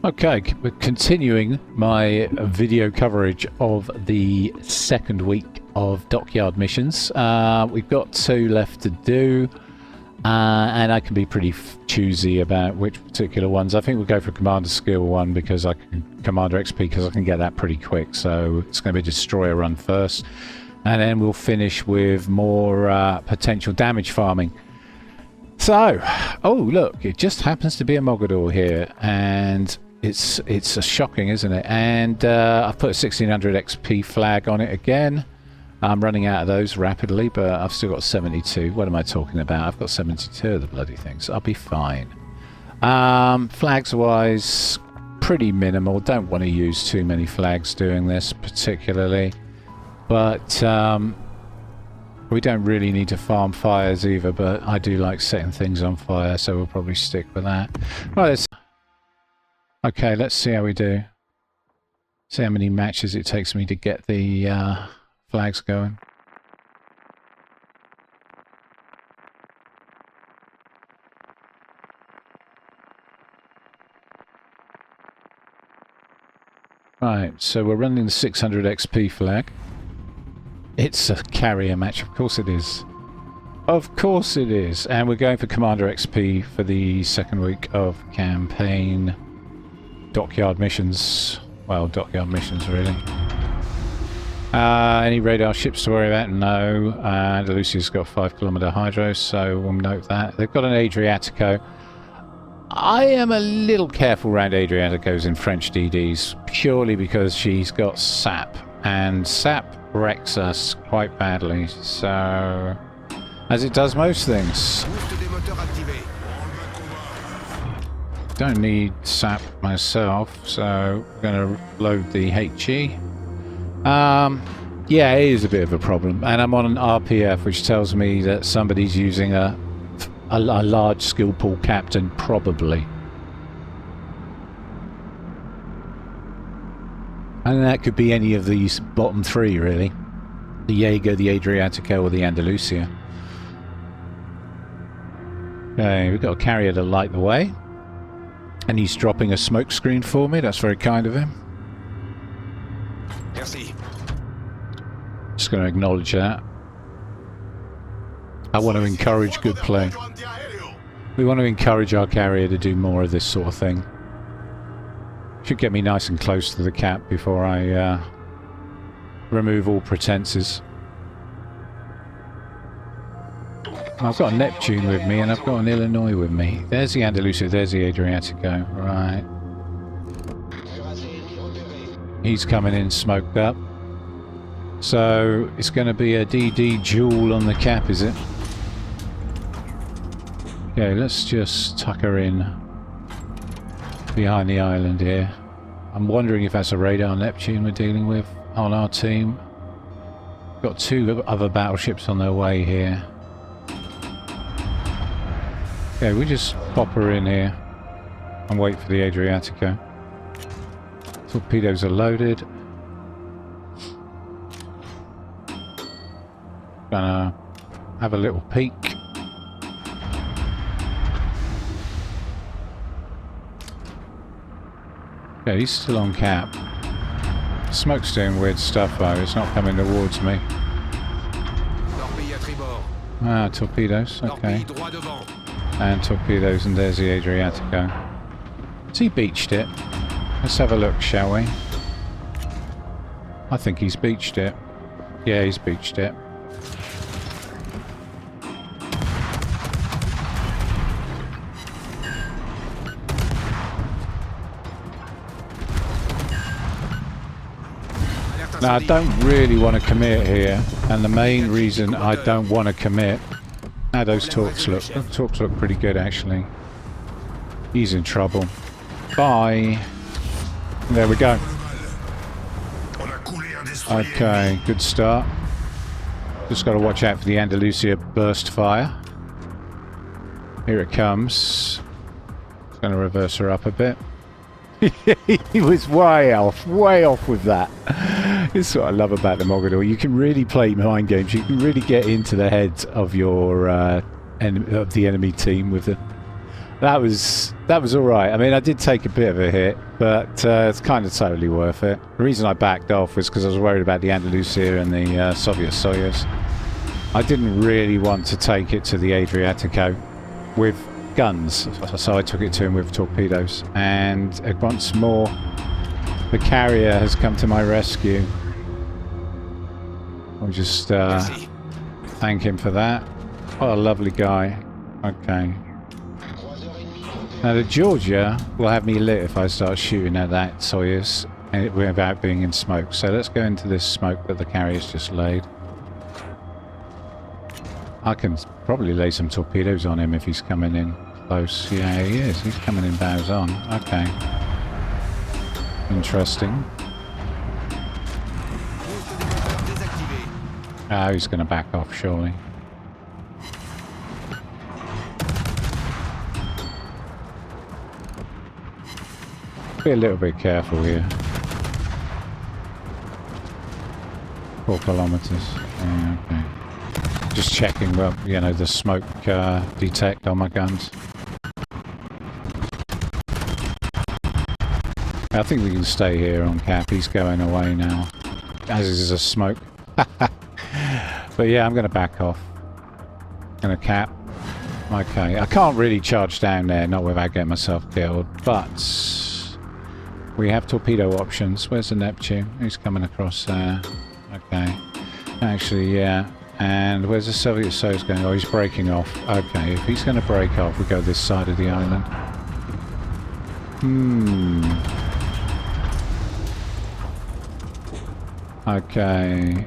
Okay, we're continuing my video coverage of the second week of Dockyard missions. We've got 2 left to do, and I can be pretty choosy about which particular ones. I think we'll go for Commander Skill 1 because I can Commander XP because I can get that pretty quick. So it's going to be Destroyer Run first, and then we'll finish with more potential damage farming. So, oh look, it just happens to be a Mogador here, and it's shocking, isn't it? And I've put a 1600 XP flag on it again. I'm running out of those rapidly, but I've still got 72. What am I talking about? I've got 72 of the bloody things. I'll be fine. Flags wise, pretty minimal. Don't want to use too many flags doing this particularly, but we don't really need to farm fires either, but I do like setting things on fire, so we'll probably stick with that. Right, okay, let's see how we do. See how many matches it takes me to get the flags going. Right, so we're running the 600 XP flag. It's a carrier match, of course it is. Of course it is. And we're going for Commander XP for the second week of campaign. Dockyard missions. Well, Dockyard missions really. Any radar ships to worry about? No. Andalusia's got 5-kilometer hydro, so we'll note that. They've got an Adriatico. I am a little careful around Adriaticos in French DDs, purely because she's got SAP. And SAP wrecks us quite badly, so as it does most things. Don't need SAP myself, so I'm going to load the HE. Yeah, it is a bit of a problem, and I'm on an RPF, which tells me that somebody's using a large skill pool captain, probably. And that could be any of these bottom 3, really. The Jaeger, the Adriatico, or the Andalusia. Okay, we've got a carrier to light the way. And he's dropping a smoke screen for me. That's very kind of him. Merci. Just going to acknowledge that. I want to encourage good play. We want to encourage our carrier to do more of this sort of thing. Should get me nice and close to the cap before I remove all pretenses. I've got a Neptune with me and I've got an Illinois with me. There's the Andalusia, there's the Adriatico. Right. He's coming in smoked up. So it's going to be a DD duel on the cap, is it? Okay, let's just tuck her in behind the island here. I'm wondering if that's a radar Neptune we're dealing with on our team. Got 2 other battleships on their way here. Okay, we just pop her in here and wait for the Adriatico. Torpedoes are loaded. Gonna have a little peek. Okay, he's still on cap. Smoke's doing weird stuff though, it's not coming towards me. Ah, torpedoes, okay. And torpedoes, and there's the Adriatico. Has he beached it? Let's have a look, shall we? I think he's beached it. Yeah, he's beached it. Now, I don't really want to commit here, and the main reason I don't want to commit... Now those talks look pretty good, actually. He's in trouble. Bye! There we go. Okay, good start. Just got to watch out for the Andalusia burst fire. Here it comes. Just going to reverse her up a bit. He was way off with that. This is what I love about the Mogador. You can really play mind games. You can really get into the heads of your of the enemy team with it. That was That was all right. I mean, I did take a bit of a hit, but it's kind of totally worth it. The reason I backed off was because I was worried about the Andalusia and the Soviet Soyuz. I didn't really want to take it to the Adriatico with guns, so I took it to him with torpedoes. And once more, the carrier has come to my rescue. I'll just thank him for that. What a lovely guy. Okay. Now the Georgia will have me lit if I start shooting at that Soyuz without being in smoke. So let's go into this smoke that the carrier's just laid. I can probably lay some torpedoes on him if he's coming in close. Yeah, he is. He's coming in bows on. Okay. Interesting. Oh, he's going to back off, surely. Be a little bit careful here. 4 kilometers. Yeah, okay. Just checking, well, you know, the smoke detect on my guns. I think we can stay here on cap. He's going away now. As is a smoke. But yeah, I'm going to back off. Going to cap. Okay, I can't really charge down there, not without getting myself killed, but we have torpedo options. Where's the Neptune? Who's coming across there? Okay. Actually, yeah. And where's the Soviet Soyuz going? Oh, he's breaking off. Okay, if he's going to break off, we go this side of the island. Okay.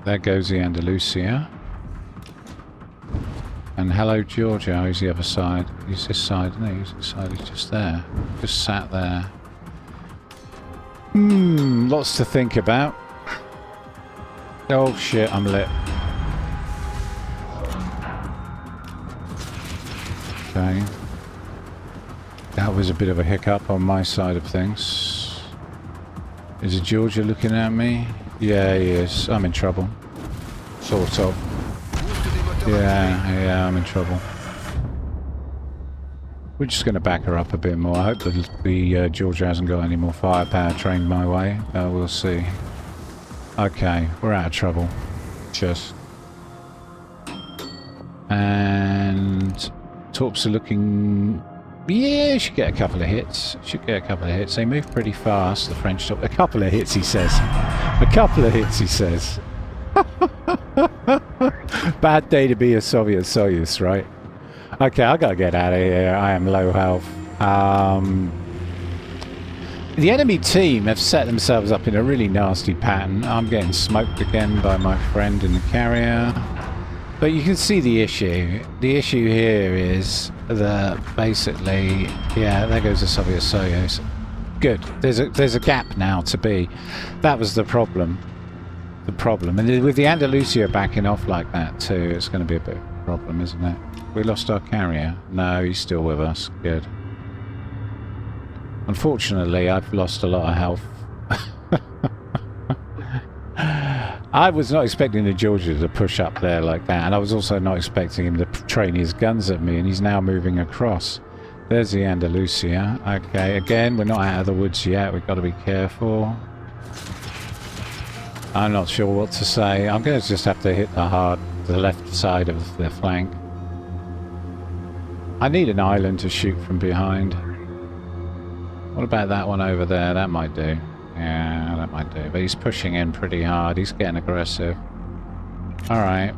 There goes the Andalusia. And hello, Georgia. Oh, he's the other side. He's this side, isn't he? He's this side. He's just there. Just sat there. Lots to think about. Oh, shit, I'm lit. Okay. That was a bit of a hiccup on my side of things. Is it Georgia looking at me? Yeah, he is. I'm in trouble. Sort of. Yeah, I'm in trouble. We're just going to back her up a bit more. I hope that the Georgia hasn't got any more firepower trained my way. We'll see. Okay, we're out of trouble. Just. And torps are looking. Yeah, should get a couple of hits. Should get a couple of hits. They move pretty fast, the French torp. A couple of hits, he says. A couple of hits, he says. Bad day to be a Soviet Soyuz, right? Okay, I gotta get out of here. I am low health. The enemy team have set themselves up in a really nasty pattern. I'm getting smoked again by my friend in the carrier. But you can see the issue. The issue here is that basically, yeah, there goes the Soviet Soyuz. Good. There's a gap now to be. That was the problem. The problem. And with the Andalusia backing off like that too, it's going to be a bit of a problem, isn't it? We lost our carrier. No, he's still with us. Good. Unfortunately, I've lost a lot of health. I was not expecting the Georgia to push up there like that, and I was also not expecting him to train his guns at me, and he's now moving across. There's the Andalusia. Okay, again, we're not out of the woods yet. We've got to be careful. I'm not sure what to say. I'm going to just have to hit the left side of the flank. I need an island to shoot from behind. What about that one over there? That might do. Yeah, that might do. But he's pushing in pretty hard. He's getting aggressive. Alright.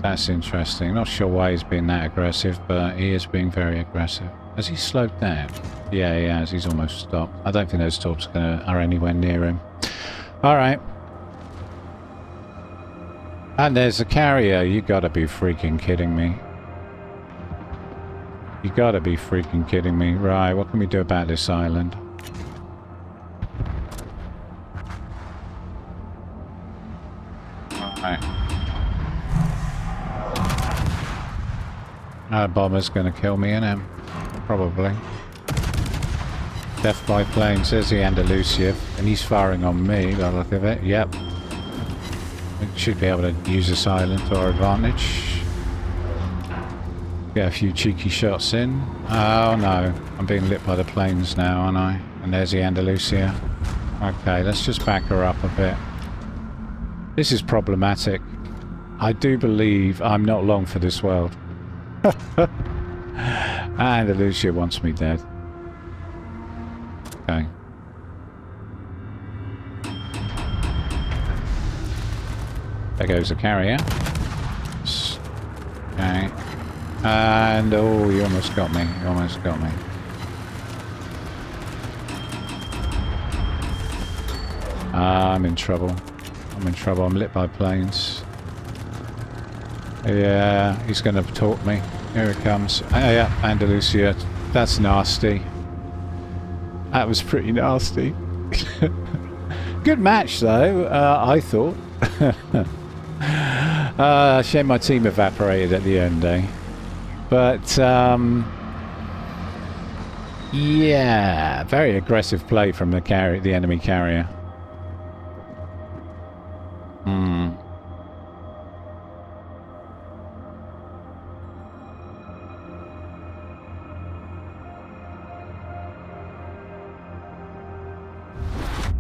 That's interesting. Not sure why he's being that aggressive, but he is being very aggressive. Has he slowed down? Yeah, he has. He's almost stopped. I don't think those torps are anywhere near him. Alright. And there's a carrier. You gotta be freaking kidding me. You gotta be freaking kidding me. Right, what can we do about this island? Alright. Our bomber's gonna kill me, innit? Probably. Death by plane, says the Andalusia, and he's firing on me by the look of it. Yep. We should be able to use this island to our advantage. Get a few cheeky shots in. Oh no, I'm being lit by the planes now, aren't I? And there's the Andalusia. Okay, let's just back her up a bit. This is problematic. I do believe I'm not long for this world. Andalusia wants me dead. Okay. There goes the carrier. Okay. And, oh, you almost got me. You almost got me. I'm in trouble. I'm in trouble. I'm lit by planes. Yeah, he's going to talk me. Here it comes. Yeah, Andalusia. That's nasty. That was pretty nasty. Good match, though, I thought. Shame my team evaporated at the end, eh? But, yeah, very aggressive play from the enemy carrier.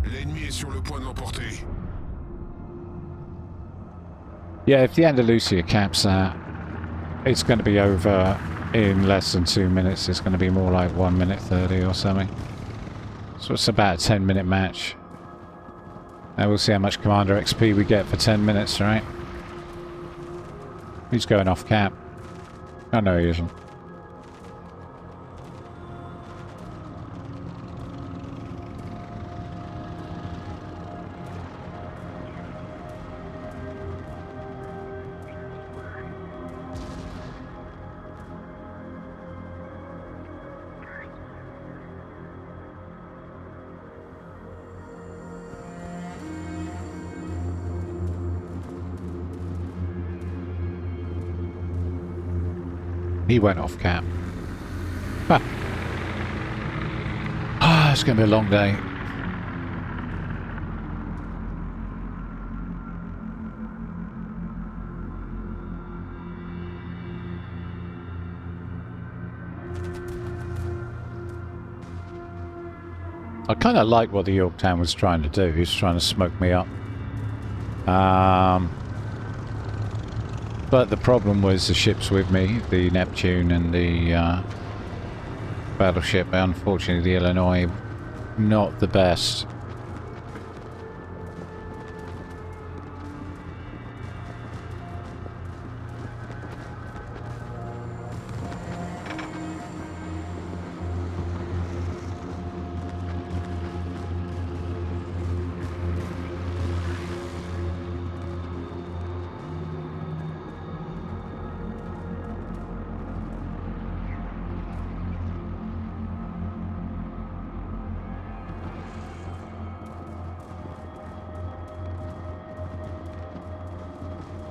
L'ennemi est sur le point de l'emporter. Yeah, if the Andalusia caps that, it's going to be over in less than 2 minutes. It's going to be more like 1 minute 30 or something. So it's about a 10-minute match. And we'll see how much Commander XP we get for 10 minutes, right? He's going off cap. Oh, no, he isn't. He went off cap. Ah, it's going to be a long day. I kind of like what the Yorktown was trying to do. He was trying to smoke me up. But the problem was the ships with me, the Neptune and the battleship. Unfortunately, the Illinois, not the best.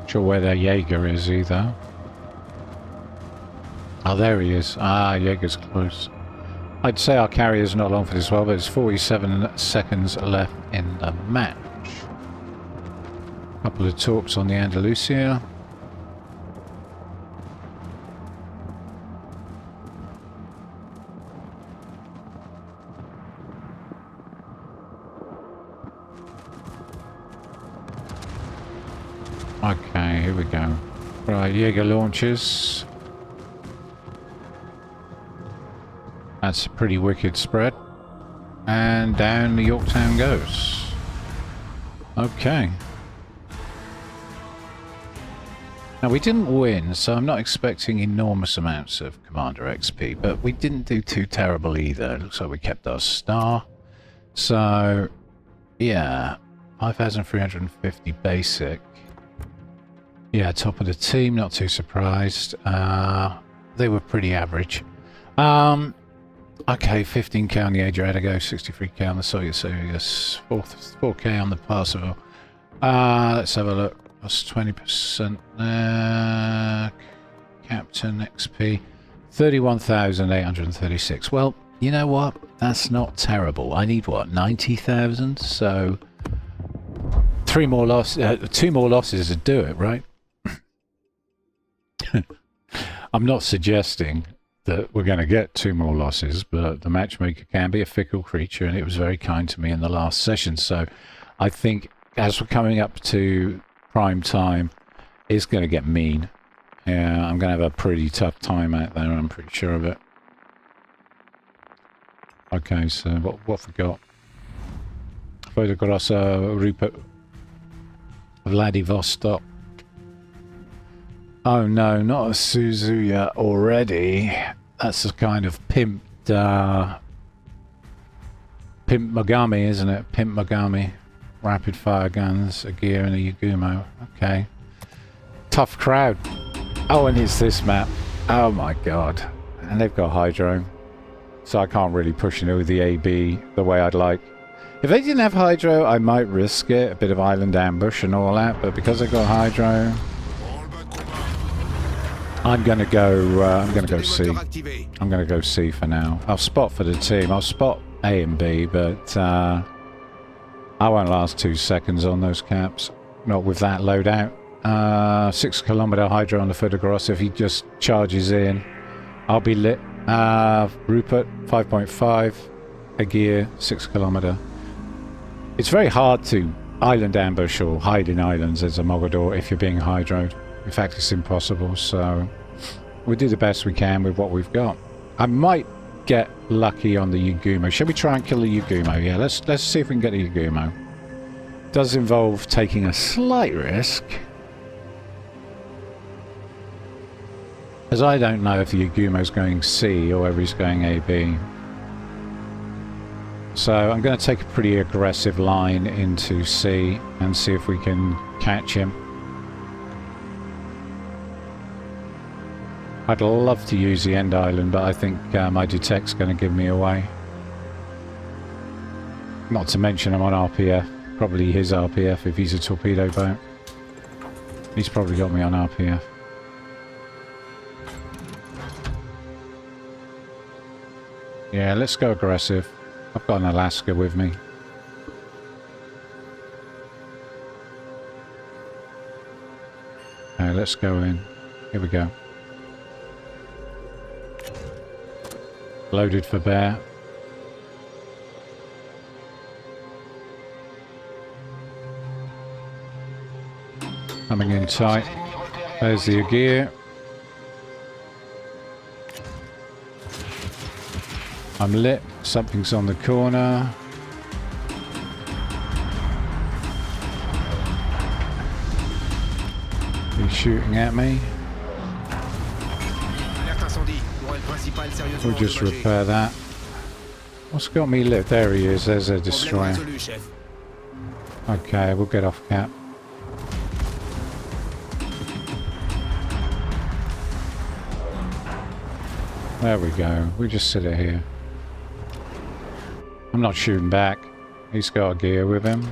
Sure where their Jaeger is either. Oh, there he is. Ah, Jaeger's close. I'd say our carrier's not long for this well, but it's 47 seconds left in the match. Couple of torps on the Andalusia. Okay, here we go. Right, Jaeger launches. That's a pretty wicked spread. And down the Yorktown goes. Okay. Now, we didn't win, so I'm not expecting enormous amounts of Commander XP, but we didn't do too terrible either. It looks like we kept our star. So, yeah, 5,350 basic. Yeah, top of the team, not too surprised. They were pretty average. Okay, 15k on the Adriatico, 63k on the Soyuz, 4k on the Parseval. Let's have a look. That's 20% there. Captain XP, 31,836. Well, you know what? That's not terrible. I need what, 90,000? So 2 more losses would do it, right? I'm not suggesting that we're going to get 2 more losses, but the matchmaker can be a fickle creature, and it was very kind to me in the last session. So I think as we're coming up to prime time, it's going to get mean. Yeah, I'm going to have a pretty tough time out there, I'm pretty sure of it. Okay, so what have we got? Vodogrossa, Rupert, Vladivostok. Oh no, not a Suzuya already. That's a kind of pimped, Pimp Mogami, isn't it? Pimp Mogami. Rapid fire guns, a gear and a Yagumo. Okay. Tough crowd. Oh, and it's this map. Oh my god. And they've got Hydro. So I can't really push into the AB the way I'd like. If they didn't have Hydro, I might risk it. A bit of island ambush and all that. But because they've got Hydro, I'm gonna go C. I'm gonna go C for now. I'll spot for the team. I'll spot A and B, but I won't last 2 seconds on those caps. Not with that loadout. 6 kilometer Hydro on the Vodogrossa. If he just charges in, I'll be lit. Rupert 5.5. A gear 6 kilometer. It's very hard to island ambush or hide in islands as a Mogador if you're being hydroed. In fact, it's impossible, so we'll do the best we can with what we've got. I might get lucky on the Yagumo. Shall we try and kill the Yagumo? Yeah, let's see if we can get the Yagumo. Does involve taking a slight risk, as I don't know if the Yagumo's going C or whether he's going AB. So I'm going to take a pretty aggressive line into C and see if we can catch him. I'd love to use the end island, but I think my detect's going to give me away. Not to mention I'm on RPF. Probably his RPF if he's a torpedo boat. He's probably got me on RPF. Yeah, let's go aggressive. I've got an Alaska with me. Okay, let's go in. Here we go. Loaded for bear. Coming in tight. There's the gear. I'm lit. Something's on the corner. He's shooting at me. We'll just repair that. What's got me lit? There he is. There's a destroyer. Okay, we'll get off cap. There we go. We just sit it here. I'm not shooting back. He's got a gear with him.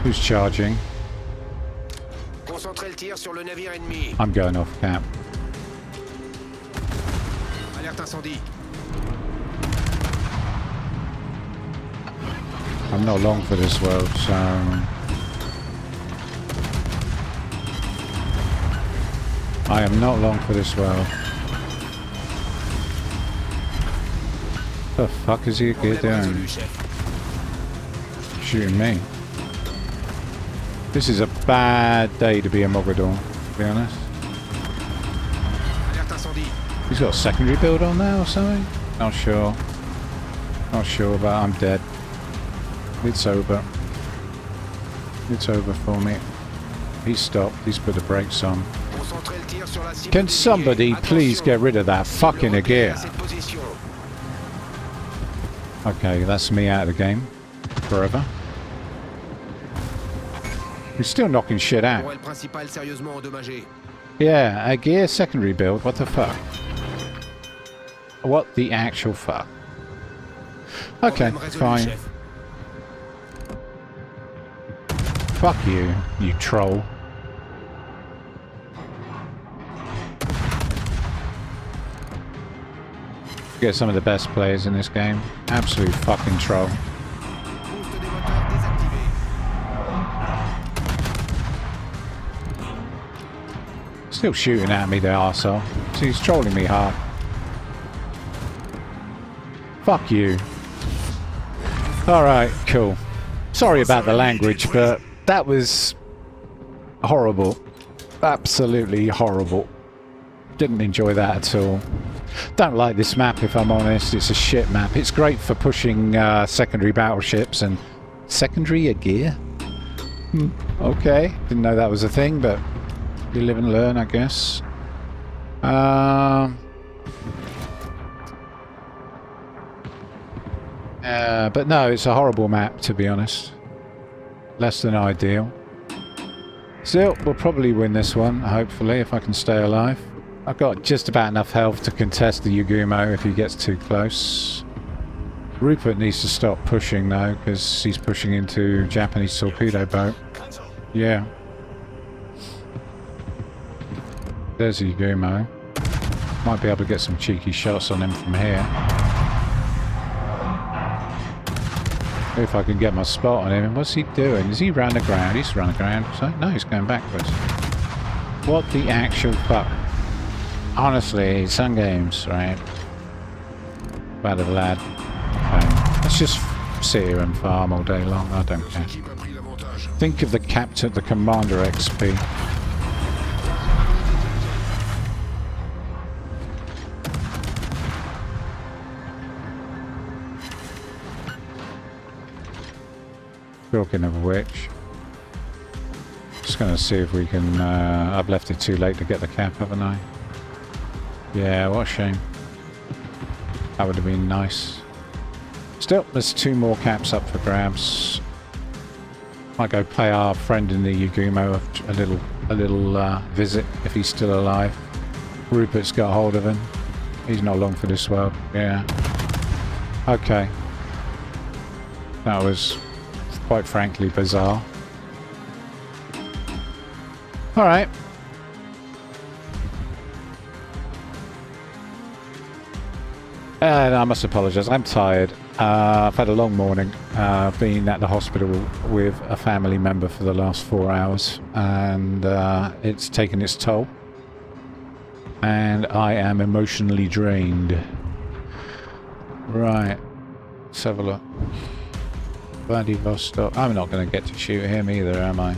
Who's charging? I'm going off cap. I'm not long for this world, so... I am not long for this world. The fuck is he doing? Shooting me. This is a bad day to be a Mogador, to be honest. He's got a secondary build on there or something? Not sure. Not sure, but I'm dead. It's over. It's over for me. He's stopped. He's put the brakes on. Can somebody please get rid of that fucking gear? Okay, that's me out of the game. Forever. He's still knocking shit out. Yeah, a gear secondary build. What the fuck? What the actual fuck? Okay, fine. Fuck you, you troll. Get some of the best players in this game. Absolute fucking troll. Still shooting at me, the arsehole. So he's trolling me hard. Fuck you. Alright, cool. Sorry about the language, but that was horrible. Absolutely horrible. Didn't enjoy that at all. Don't like this map, if I'm honest. It's a shit map. It's great for pushing secondary battleships and secondary gear. Okay, didn't know that was a thing, but you live and learn, I guess. But no, it's a horrible map, to be honest. Less than ideal. Still, we'll probably win this one, hopefully, if I can stay alive. I've got just about enough health to contest the Yugumo if he gets too close. Rupert needs to stop pushing, though, because he's pushing into Japanese torpedo boat. Yeah. There's the Yugumo. Might be able to get some cheeky shots on him from here. If I can get my spot on him. What's he doing? Is he round the ground? He's round the ground. So, no, he's going backwards. What the actual fuck? Honestly, Sun Games, right? Bad of a lad. Let's just sit here and farm all day long. I don't care. Think of the captain, the commander XP. Talking of which, just going to see if we can. I've left it too late to get the cap, haven't I? Yeah, what a shame. That would have been nice. Still, there's 2 more caps up for grabs. Might go pay our friend in the Yugumo a little visit if he's still alive. Rupert's got hold of him. He's not long for this world. Yeah. Okay. That was quite frankly bizarre. Alright. And I must apologise, I'm tired. I've had a long morning, been at the hospital with a family member for the last 4 hours, and it's taken its toll. And I am emotionally drained. Right, let's have a look. Vladivostok. I'm not going to get to shoot him either, am I?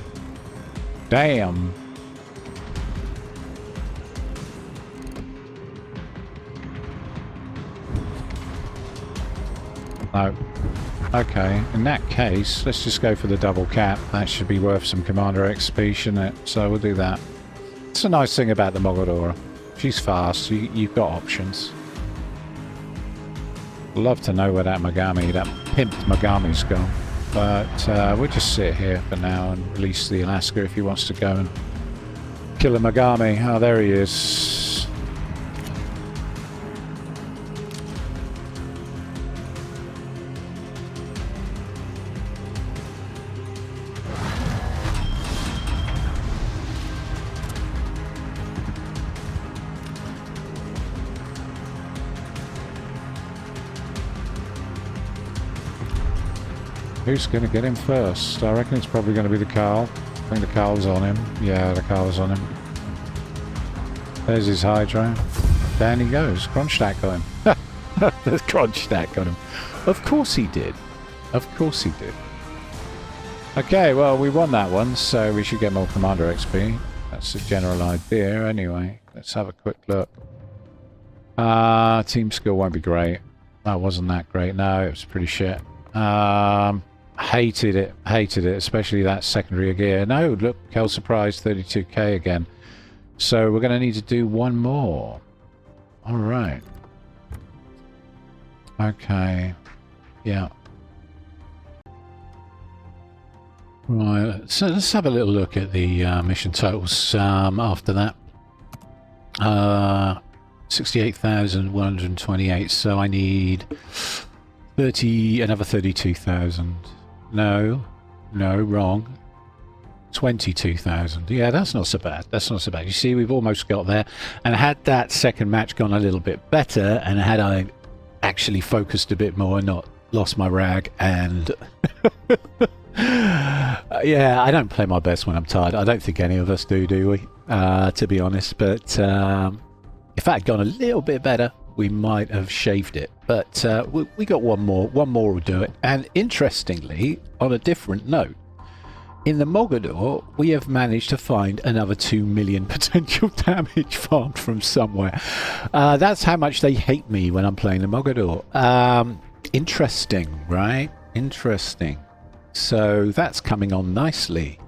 Damn! No. Okay, in that case, let's just go for the double cap. That should be worth some Commander XP, shouldn't it? So we'll do that. It's a nice thing about the Mogadora. She's fast, you've got options. Love to know where that Megami, that pimped Megami's gone. But we'll just sit here for now and release the Alaska if he wants to go and kill a Megami. Oh, there he is. Who's going to get him first? I reckon it's probably going to be the Carl. I think the Carl's on him. Yeah, the Carl's on him. There's his Hydro. Down he goes. Kronstadt got him. The Kronstadt got him. Of course he did. Of course he did. Okay, well, we won that one, so we should get more Commander XP. That's the general idea, anyway. Let's have a quick look. Team skill won't be great. That wasn't that great. No, it was pretty shit. Hated it, especially that secondary gear. No, look, Kel Surprise 32k again. So we're going to need to do one more. Alright. Okay. Yeah. Right, so let's have a little look at the mission totals after that. 68,128, so I need another 32,000. No, wrong. 22,000. Yeah, that's not so bad. That's not so bad. You see, we've almost got there. And had that second match gone a little bit better, and had I actually focused a bit more and not lost my rag and... yeah, I don't play my best when I'm tired. I don't think any of us do we? to be honest. But if that had gone a little bit better, we might have shaved it. But we got one more. One more will do it. And interestingly, on a different note, in the Mogador, we have managed to find another 2 million potential damage farmed from somewhere. That's how much they hate me when I'm playing the Mogador. Interesting, right? Interesting. So that's coming on nicely.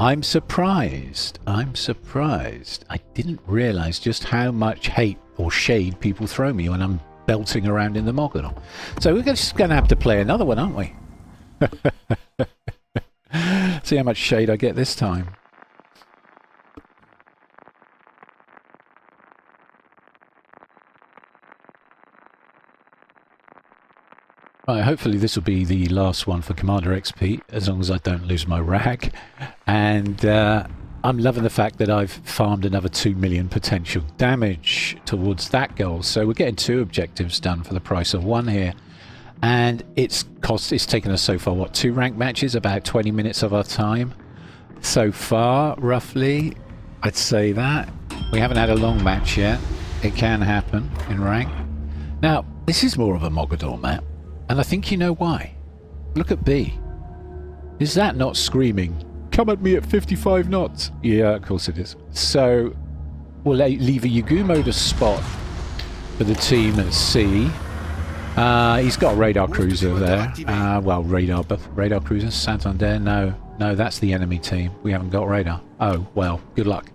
I'm surprised. I'm surprised. I didn't realise just how much hate or shade people throw me when I'm belting around in the Mogador. So we're just going to have to play another one, aren't we? See how much shade I get this time. Right, hopefully this will be the last one for Commander XP, as long as I don't lose my rag. And I'm loving the fact that I've farmed another 2 million potential damage towards that goal. So we're getting 2 objectives done for the price of 1 here. And it's taken us so far, what, 2 ranked matches, about 20 minutes of our time so far, roughly. I'd say that. We haven't had a long match yet. It can happen in rank. Now, this is more of a Mogador map, and I think you know why. Look at B. Is that not screaming, come at me at 55 knots? Yeah, of course it is. So, we'll leave a Yagumo to spot for the team at C. He's got a radar cruiser there. Well, radar cruiser. Santander. No, that's the enemy team. We haven't got radar. Oh, well, good luck.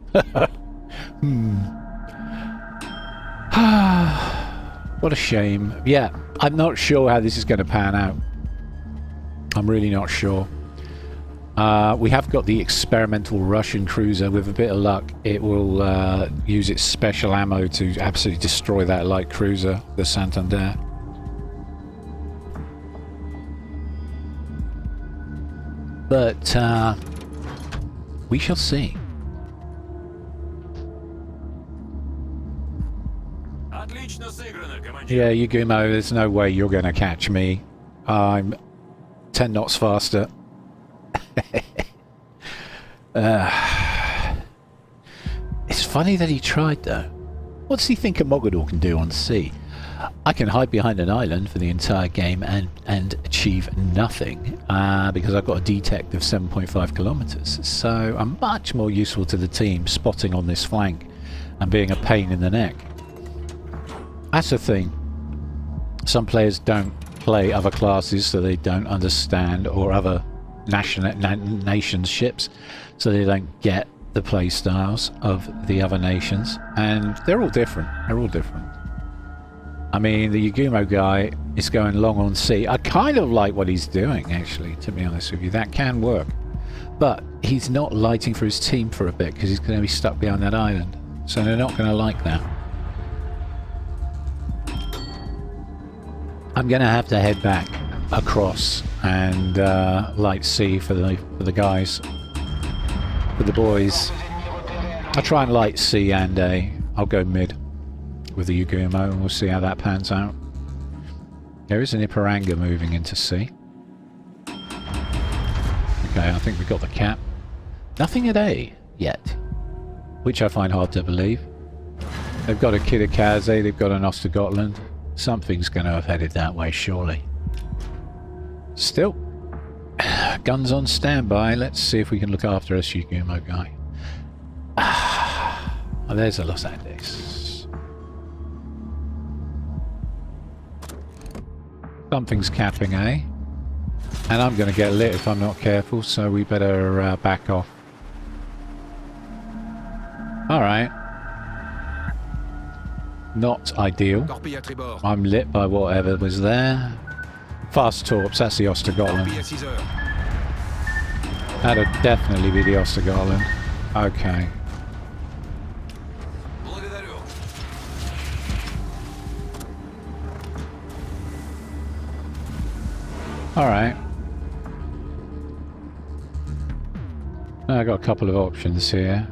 What a shame. Yeah, I'm not sure how this is going to pan out. I'm really not sure. We have got the experimental Russian cruiser. With a bit of luck, it will use its special ammo to absolutely destroy that light cruiser, the Santander. But we shall see. Yeah, Yagumo, there's no way you're going to catch me. I'm 10 knots faster. It's funny that he tried, though. What does he think a Mogador can do on sea? I can hide behind an island for the entire game and achieve nothing because I've got a detect of 7.5 kilometers. So I'm much more useful to the team spotting on this flank and being a pain in the neck. That's the thing. Some players don't play other classes, so they don't understand, or other nations' ships, so they don't get the play styles of the other nations. And they're all different. They're all different. I mean, the Yagumo guy is going long on sea. I kind of like what he's doing, actually, to be honest with you. That can work. But he's not lighting for his team for a bit because he's going to be stuck behind that island. So they're not going to like that. I'm going to have to head back across and light C for the guys, for the boys. I'll try and light C and A. I'll go mid with the Yagumo and we'll see how that pans out. There is an Iparanga moving into C. Okay, I think we got the cap. Nothing at A yet, which I find hard to believe. They've got a Kidakaze, they've got an Ostergotland. Something's going to have headed that way, surely. Still, guns on standby. Let's see if we can look after us, Yagumo guy. Oh, there's a Los Andes. Something's capping, eh? And I'm going to get lit if I'm not careful, so we better back off. Alright. Not ideal. I'm lit by whatever was there. Fast torps, that's the Ostergotland. That'll definitely be the Ostergotland. Okay. Alright. I got a couple of options here.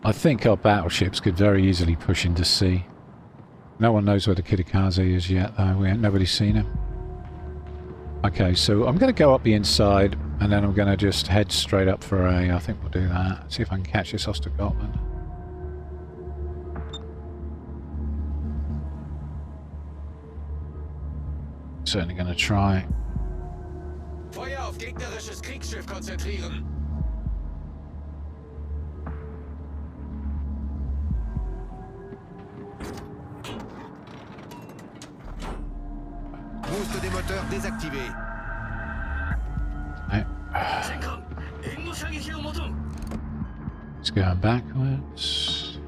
I think our battleships could very easily push into sea. No one knows where the Kidakaze is yet, though. Nobody's seen him. Okay, so I'm going to go up the inside, and then I'm going to just head straight up for A. I think we'll do that. See if I can catch this Ostergotland. Certainly going to try. Feuer auf gegnerisches Kriegsschiff konzentrieren. Boost des moteurs désactivé. Right. It's going backwards.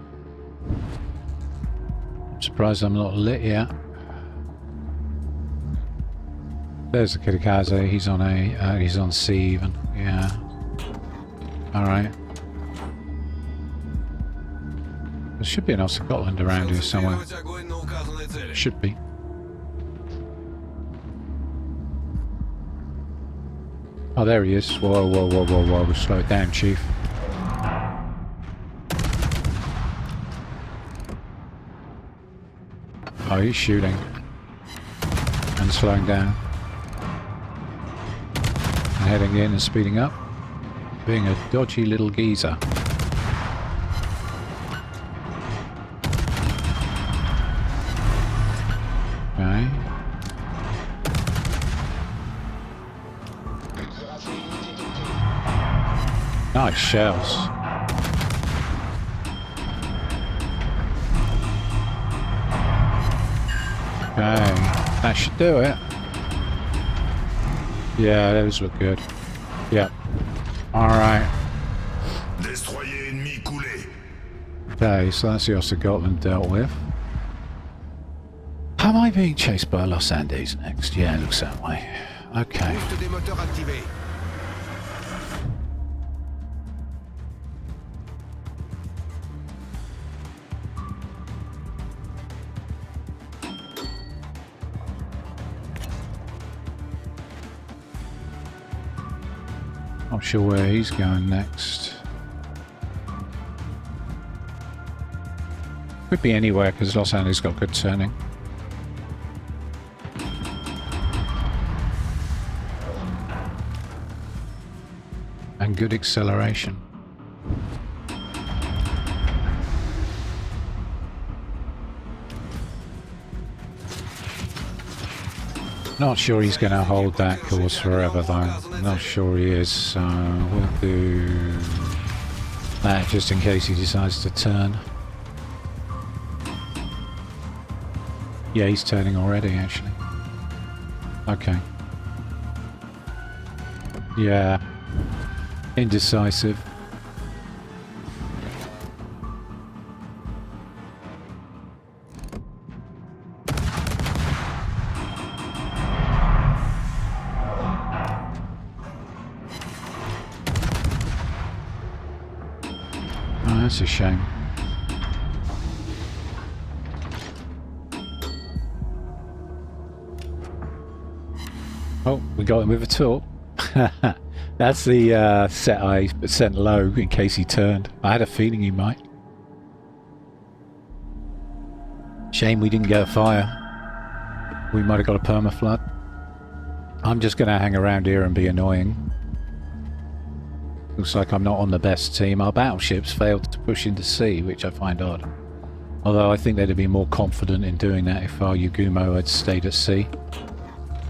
I'm surprised I'm not lit yet. There's the Kirikaze. He's on A. He's on C even. Yeah. All right. There should be an Scotland around here somewhere. Should be. Oh, there he is. Whoa, whoa, whoa, whoa, whoa. Slow it down, Chief. Oh, he's shooting. And slowing down. And heading in and speeding up. Being a dodgy little geezer. Okay. Nice shells. Okay, that should do it. Yeah, those look good. Yep. Alright. Destroyer ennemi coulé. Okay, so that's the Ostergotland dealt with. Am I being chased by Los Andes next? Yeah, it looks that way. Okay. Boost des moteurs activé. Not sure where he's going next. Could be anywhere because Los Angeles got good turning. And good acceleration. Not sure he's going to hold that course forever though. Not sure he is, so we'll do that just in case he decides to turn. Yeah, he's turning already actually. Okay. Yeah. Indecisive. Oh, that's a shame. Oh, we got him with a tool. That's the set I sent low in case he turned. I had a feeling he might. Shame we didn't get a fire. We might have got a permaflood. I'm just going to hang around here and be annoying. Looks like I'm not on the best team. Our battleships failed to push into sea, which I find odd. Although I think they'd have been more confident in doing that if our Yugumo had stayed at sea.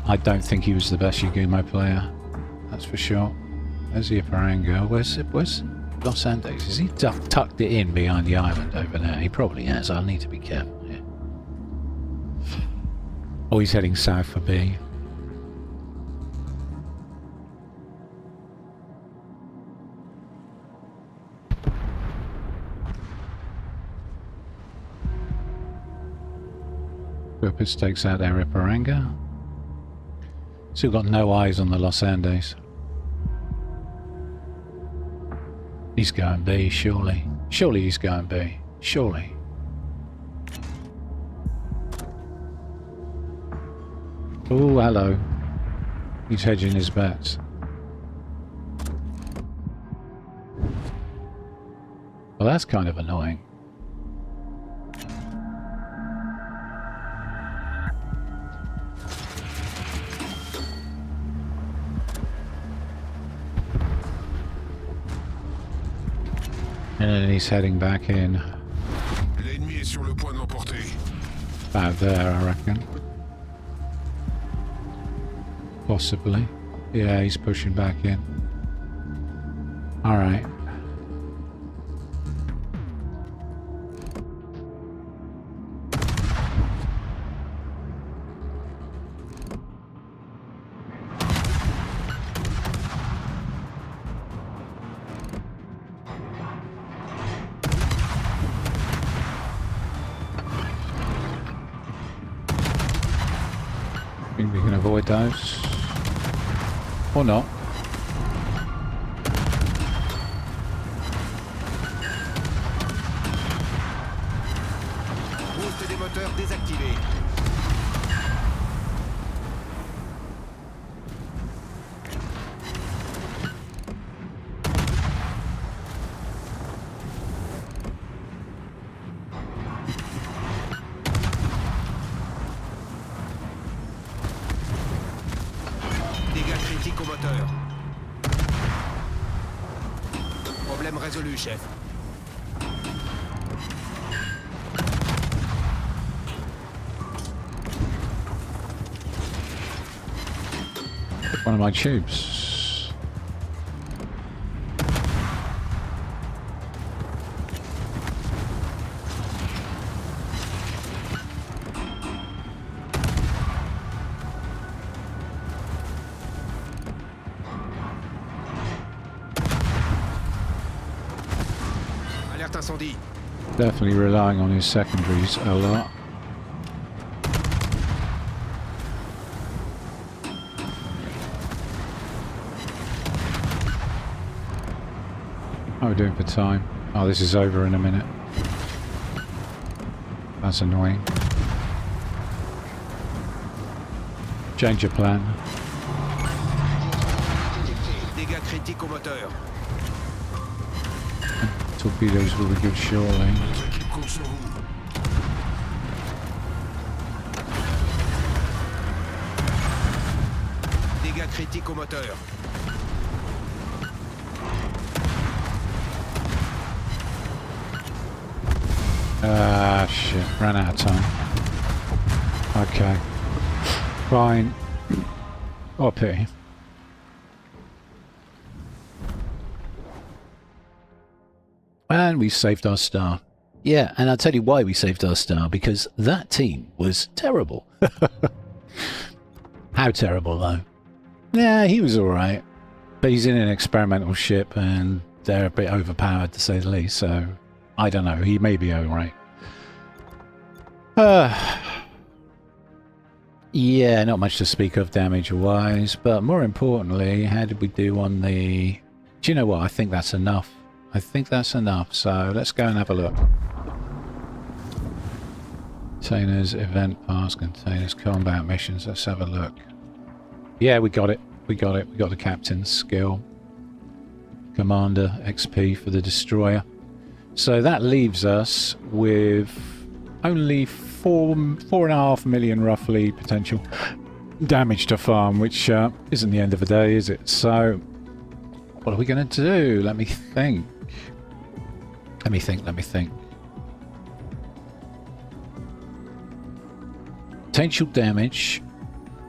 I don't think he was the best Yugumo player. That's for sure. There's the Iparanga. Where's Los Andes? Has he tucked it in behind the island over there? He probably has. I'll need to be careful here. Oh, he's heading south for B. Purpose takes out their Iparanga. Still got no eyes on the Los Andes. He's going B, surely. Surely he's going B. Surely. Oh, hello. He's hedging his bets. Well, that's kind of annoying. And he's heading back in. L'ennemi est sur le point de l'emporter. About there, I reckon. Possibly. Yeah, he's pushing back in. Alright. Think we can avoid those. Or not. Boost des moteurs désactivé. Dégâts critiques au moteur. Problème résolu, chef. One of my tubes. Alerte incendie. Definitely relying on his secondaries a lot. How are we doing for time? Oh, this is over in a minute. That's annoying. Change your plan. Dégâts critiques au moteur. Torpedoes will be good shortly. Notre équipe compte sur vous. Dégâts critiques au moteur. Ah, shit. Ran out of time. Okay. Fine. Oh, pity. And we saved our star. Yeah, and I'll tell you why we saved our star. Because that team was terrible. How terrible, though? Yeah, he was alright. But he's in an experimental ship, and they're a bit overpowered, to say the least, so... I don't know, he may be alright. Yeah, not much to speak of damage-wise, but more importantly, how did we do on the... Do you know what? I think that's enough. I think that's enough, so let's go and have a look. Containers, event pass, containers, combat missions, let's have a look. Yeah, we got it. We got it. We got the captain's skill. Commander XP for the destroyer. So that leaves us with only 4.5 million roughly potential damage to farm, which isn't the end of the day, is it? So what are we going to do? Let me think. Let me think. Potential damage,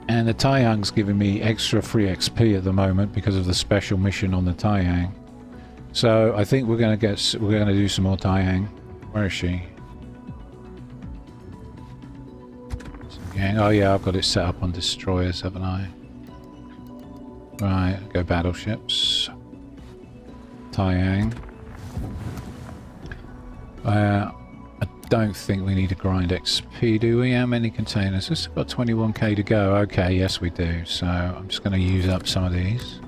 and the Taiyang's giving me extra free XP at the moment because of the special mission on the Taiyang. So I think we're gonna do some more Taiyang. Where is she? Oh yeah, I've got it set up on destroyers, haven't I? Right, go battleships. Taiyang. I don't think we need to grind XP, do we? How many containers? This has got 21k to go. Okay, yes we do. So I'm just going to use up some of these.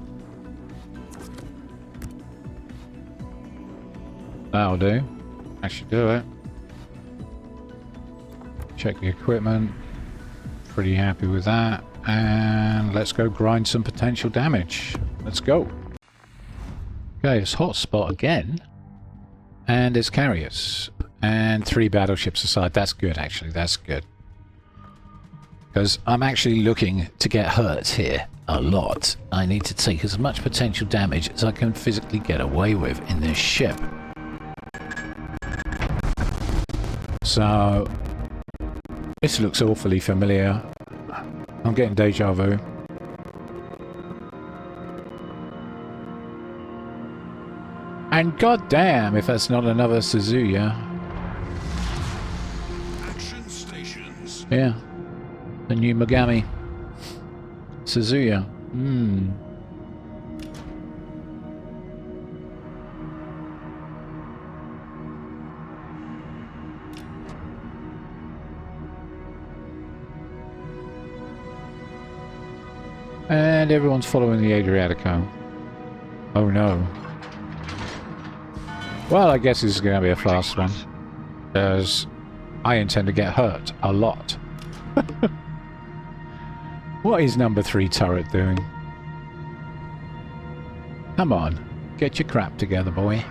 That'll do. That should do it. Check the equipment. Pretty happy with that. And let's go grind some potential damage. Let's go. Okay, it's hotspot again. And it's carriers. And 3 battleships aside. That's good, actually. That's good. Because I'm actually looking to get hurt here a lot. I need to take as much potential damage as I can physically get away with in this ship. So this looks awfully familiar. I'm getting deja vu. And goddamn, if that's not another Suzuya. Action stations. Yeah, the new Megami Suzuya. And everyone's following the Adriatico. Oh no. Well, I guess this is going to be a fast one. Because I intend to get hurt a lot. What is number 3 turret doing? Come on. Get your crap together, boy.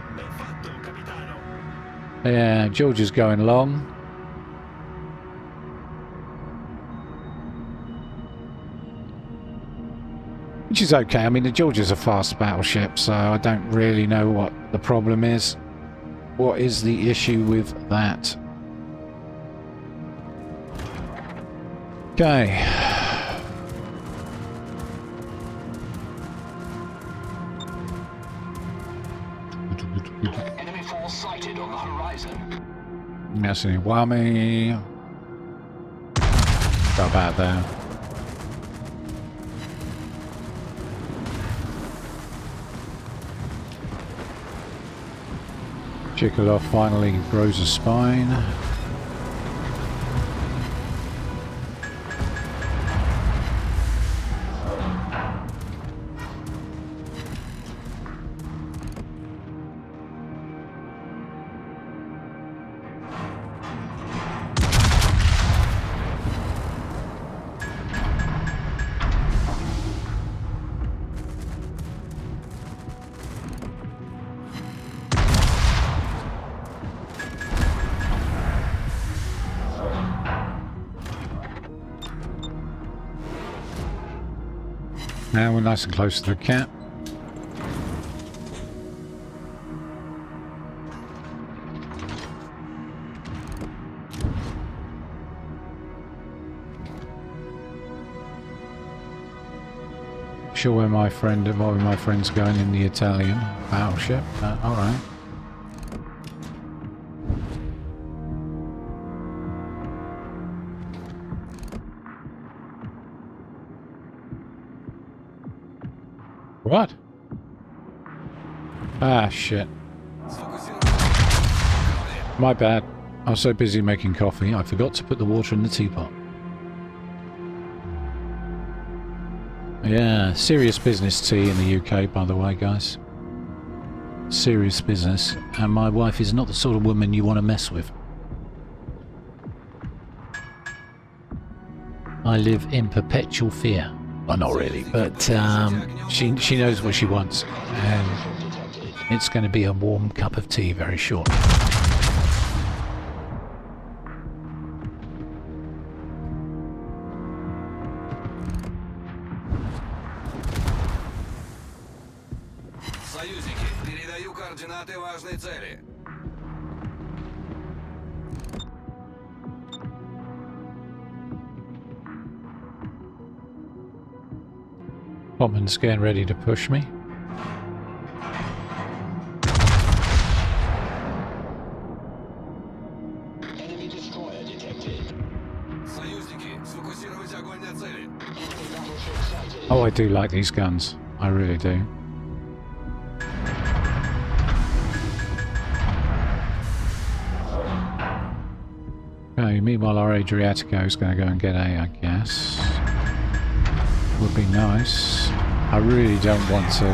Yeah, George is going long. Which is okay. I mean, the George is a fast battleship, so I don't really know what the problem is. What is the issue with that? Okay. Enemy force sighted on the horizon. That's an Iwami. Got about there. Chikoloff finally grows a spine. Now we're nice and close to the cap. Sure where my friend's going in the Italian battleship. All right. What? Ah, shit. My bad. I was so busy making coffee, I forgot to put the water in the teapot. Yeah, serious business tea in the UK, by the way, guys. Serious business. And my wife is not the sort of woman you want to mess with. I live in perpetual fear. Well, not really, but she knows what she wants, and it's going to be a warm cup of tea very shortly. Союзники, передаю координаты важной цели. Botman's getting ready to push me. Enemy destroyer detected. Союзники, сфокусировать огонь на цели. Enemy battleship sighted. Oh, I do like these guns. I really do. Okay, meanwhile our Adriatico is going to go and get A, I guess. Would be nice. I really don't want to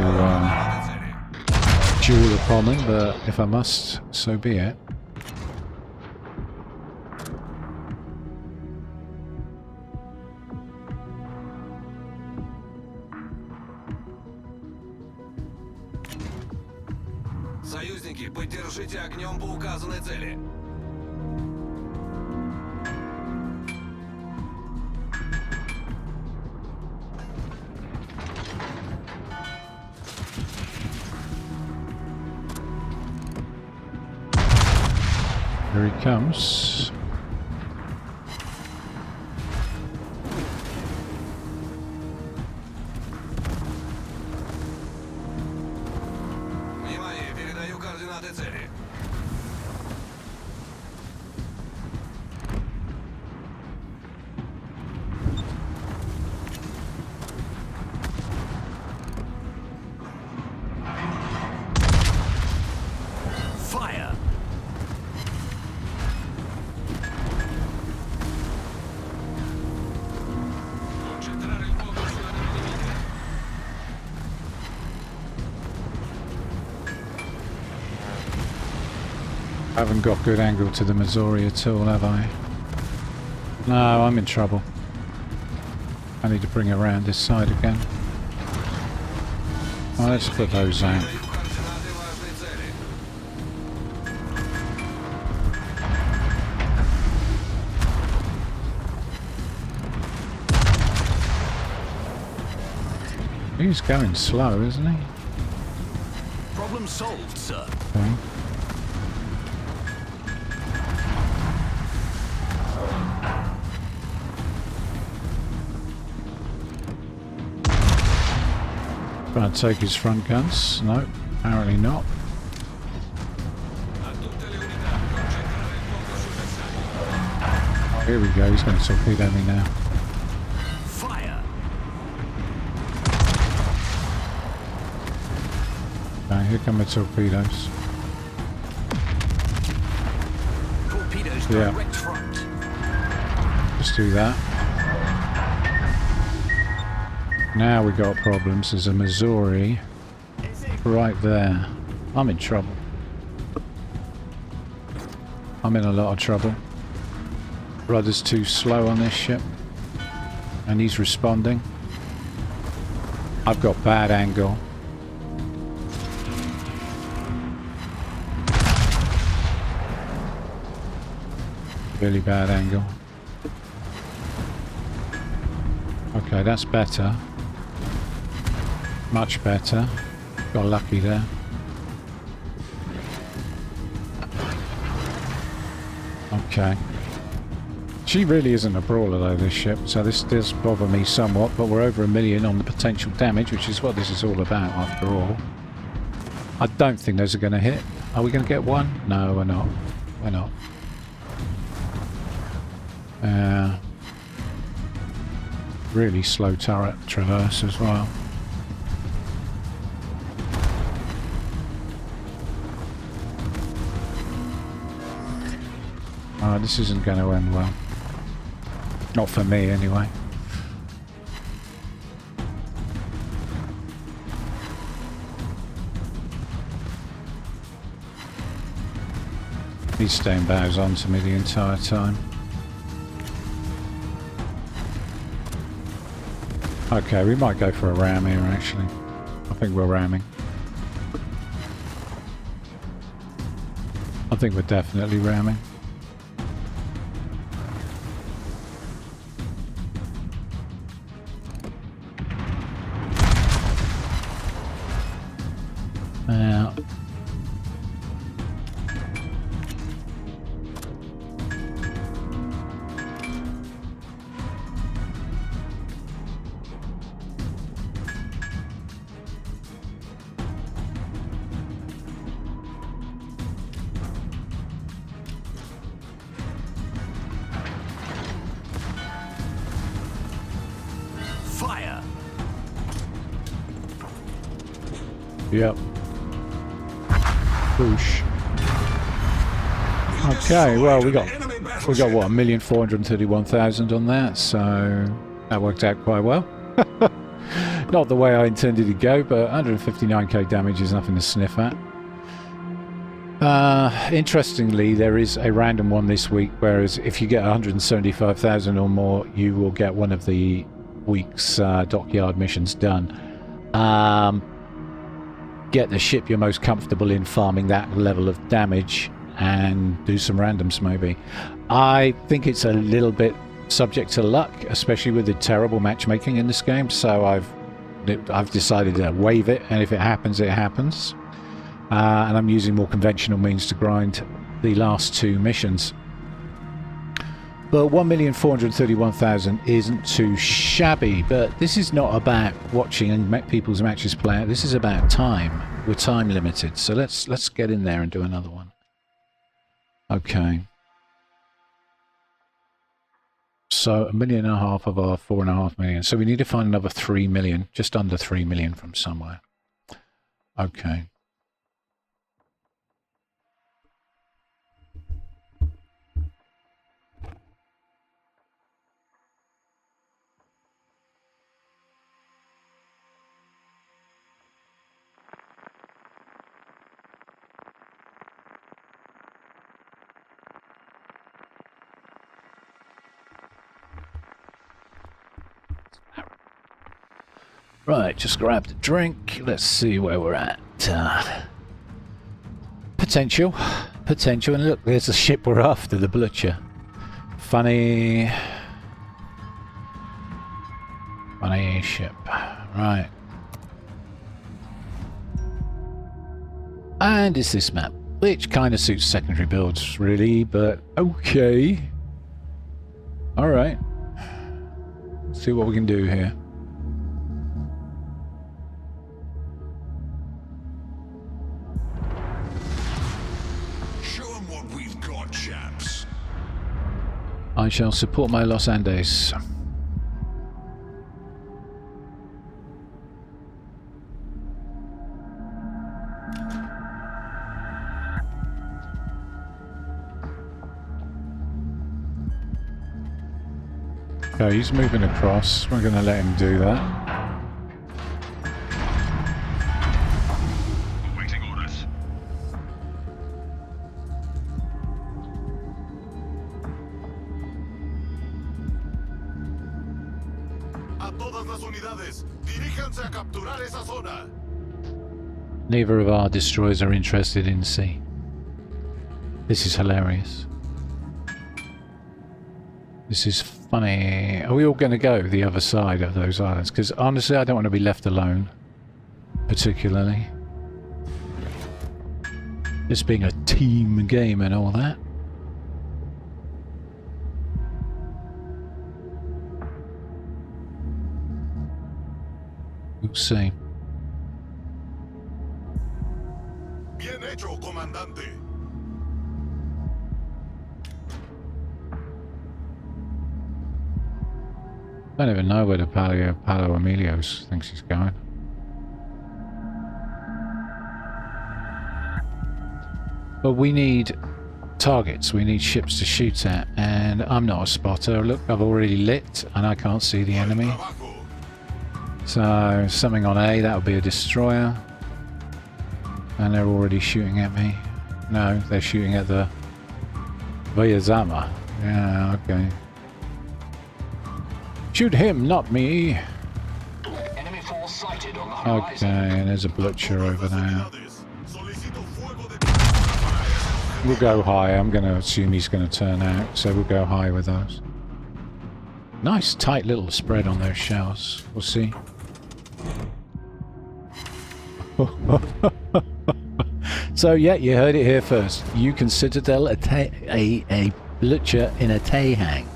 duel upon them, but if I must, so be it. Союзники, поддержите огнем по указанной цели. Here he comes. Внимание, передаю координаты цели. Fire! Concentrare il fuoco sulla nave nemica. I haven't got good angle to the Missouri at all, have I? No, I'm in trouble. I need to bring it around this side again. Oh, let's put those out. Передаю координаты важной цели. He's going slow, isn't he? Problem solved, sir. Okay. Trying to take his front guns. No, apparently not. A tutte le unità, concentrare il fuoco sul bersaglio. Oh, here we go. He's going to torpedo me now. Fire! Okay, here come the torpedoes. Torpedoes Yeah. direct front. Let's do that. Now we got problems. There's a Missouri right there. I'm in trouble. I'm in a lot of trouble. Rudder's too slow on this ship. And he's responding. I've got bad angle. Really bad angle. Okay, that's better. Much better. Got lucky there. Okay. She really isn't a brawler though, this ship, so this does bother me somewhat, but we're over 1 million on the potential damage, which is what this is all about after all. I don't think those are going to hit. Are we going to get one? No, we're not. We're not. Really slow turret traverse as well. Oh, this isn't going to end well. Not for me, anyway. He's staying bows on to me the entire time. Okay, we might go for a ram here, actually. I think we're ramming. I think we're definitely ramming. Now, Fire! yep. Boosh. Okay, well we got what, 1,431,000 on that, so that worked out quite well. Not the way I intended to go, but 159k damage is nothing to sniff at. Interestingly, there is a random one this week, whereas if you get 175,000 or more, you will get one of the week's Dockyard missions done. Get the ship you're most comfortable in farming that level of damage and do some randoms maybe. I think it's a little bit subject to luck, especially with the terrible matchmaking in this game, so I've decided to waive it, and if it happens, it happens. And I'm using more conventional means to grind the last two missions. But 1,431,000 isn't too shabby, but this is not about watching people's matches play out. This is about time. We're time limited, so let's get in there and do another one. Okay. So 1.5 million of our 4.5 million. So we need to find another 3 million, just under 3 million from somewhere. Okay. Right, just grabbed a drink. Let's see where we're at. Potential. Potential. And look, there's a ship we're after, the Blucher. Funny ship. Right. And it's this map, which kind of suits secondary builds, really, but okay. Alright. Let's see what we can do here. I shall support my Los Andes. Okay, he's moving across. We're going to let him do that. Neither of our destroyers are interested in sea. This is hilarious. This is funny. Are we all going to go the other side of those islands? Because honestly, I don't want to be left alone, particularly. This being a team game and all that. We'll see. Bien hecho, comandante. I don't even know where the Palo Emilios thinks he's going. But we need targets, we need ships to shoot at, and I'm not a spotter. Look, I've already lit and I can't see the enemy. So something on A, that would be a destroyer. And they're already shooting at me. No, they're shooting at the Vayazama. Yeah, okay. Shoot him, not me. Enemy force sighted on the horizon. Okay, and there's a Blucher over there. We'll go high. I'm going to assume he's going to turn out, so we'll go high with those. Nice tight little spread on those shells. We'll see. So yeah, you heard it here first. You can Citadel a Blucher in a Taehang.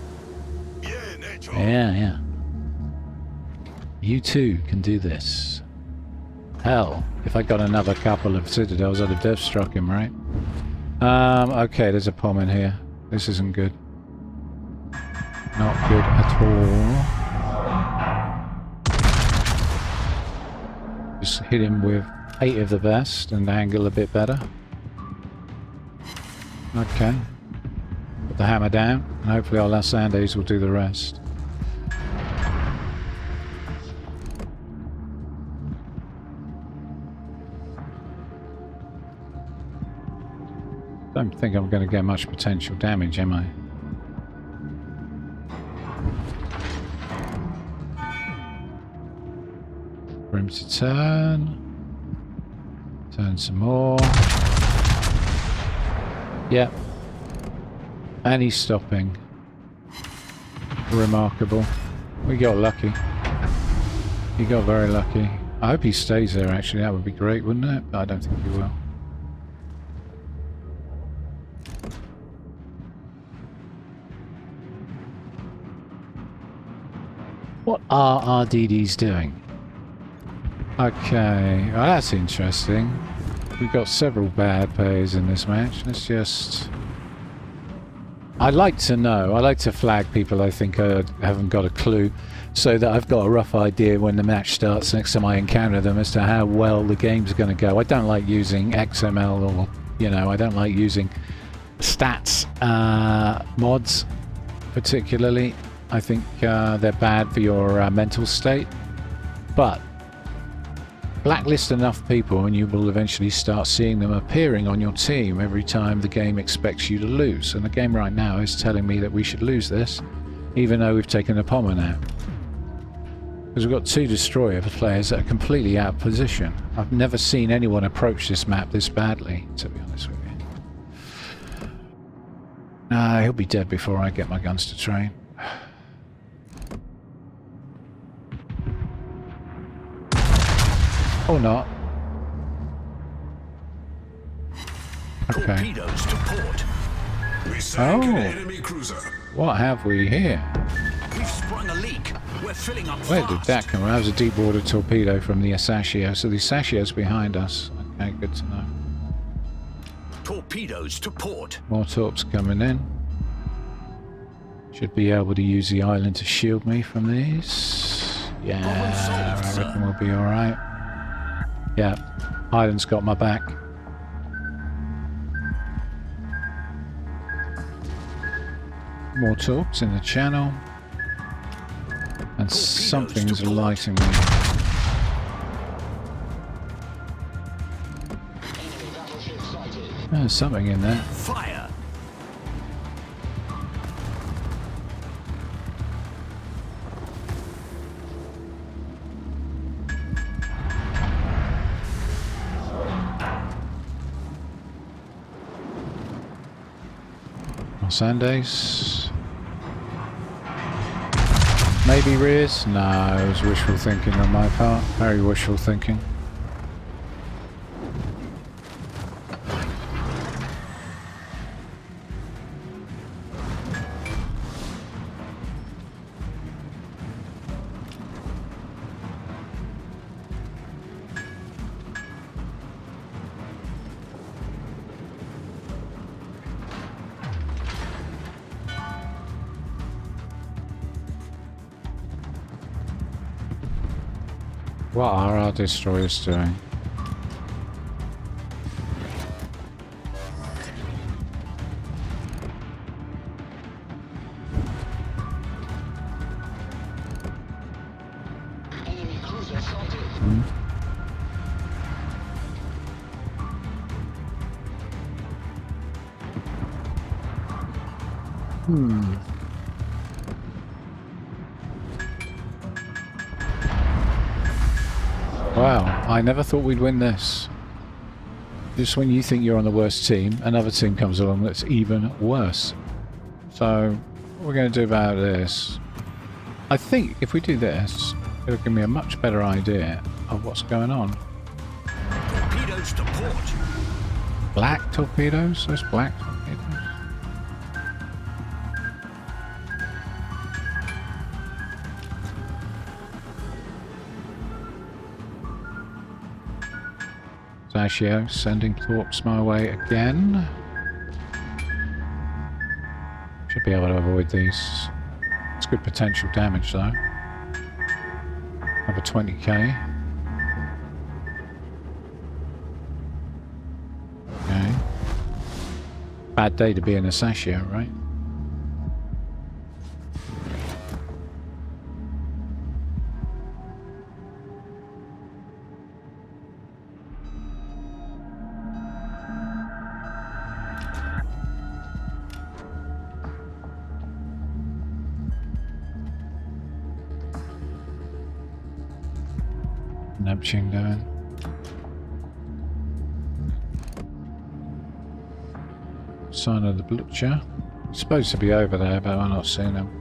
Yeah. You too can do this. Hell, if I got another couple of Citadels, I'd have death struck him, right? Okay, there's a bomb in here. This isn't good. Not good at all. Just hit him with 8 of the best and angle a bit better. Okay. Put the hammer down, and hopefully our Los Andes will do the rest. Don't think I'm going to get much potential damage, am I? For him to turn. Turn some more. Yep. And he's stopping. Remarkable. We got lucky. He got very lucky. I hope he stays there, actually. That would be great, wouldn't it? But I don't think he will. What are our DDs doing? Okay, well, that's interesting. We've got several bad players in this match. Let's just... I'd like to know. I like to flag people I think haven't got a clue, so that I've got a rough idea when the match starts next time I encounter them as to how well the game's going to go. I don't like using XML or, you know, I don't like using stats mods particularly. I think they're bad for your mental state. But blacklist enough people and you will eventually start seeing them appearing on your team every time the game expects you to lose. And the game right now is telling me that we should lose this, even though we've taken a Pommer now. Because we've got 2 destroyer players that are completely out of position. I've never seen anyone approach this map this badly, to be honest with you. He'll be dead before I get my guns to train. Or not. Okay. Torpedoes to port. We sank an Oh. enemy cruiser. What have we here? We've sprung a leak. We're filling up Where did fast. that come from? That was a deep water torpedo from the Asashio. So the Asashio's behind us. Okay, good to know. Torpedoes to port. More torps coming in. Should be able to use the island to shield me from these. Yeah, I reckon we'll be alright. Yeah, island's got my back. More torps in the channel. And something's lighting me. There's something in there. Fire. Sundays. Maybe rears? No, it was wishful thinking on my part. Very wishful thinking. What are our destroyers doing? Enemy cruiser sighted. Wow, I never thought we'd win this. Just when you think you're on the worst team, another team comes along that's even worse. So, what we're going to do about this, I think if we do this, it'll give me a much better idea of what's going on. Torpedoes to port. Black torpedoes? Those black torpedoes? Sashio sending torps my way again. Should be able to avoid these. It's good potential damage though. Have a 20k. Okay. Bad day to be in a Sashio, right? Neptune doing. Sign of the Blucher. He's supposed to be over there, but I'm not seeing him.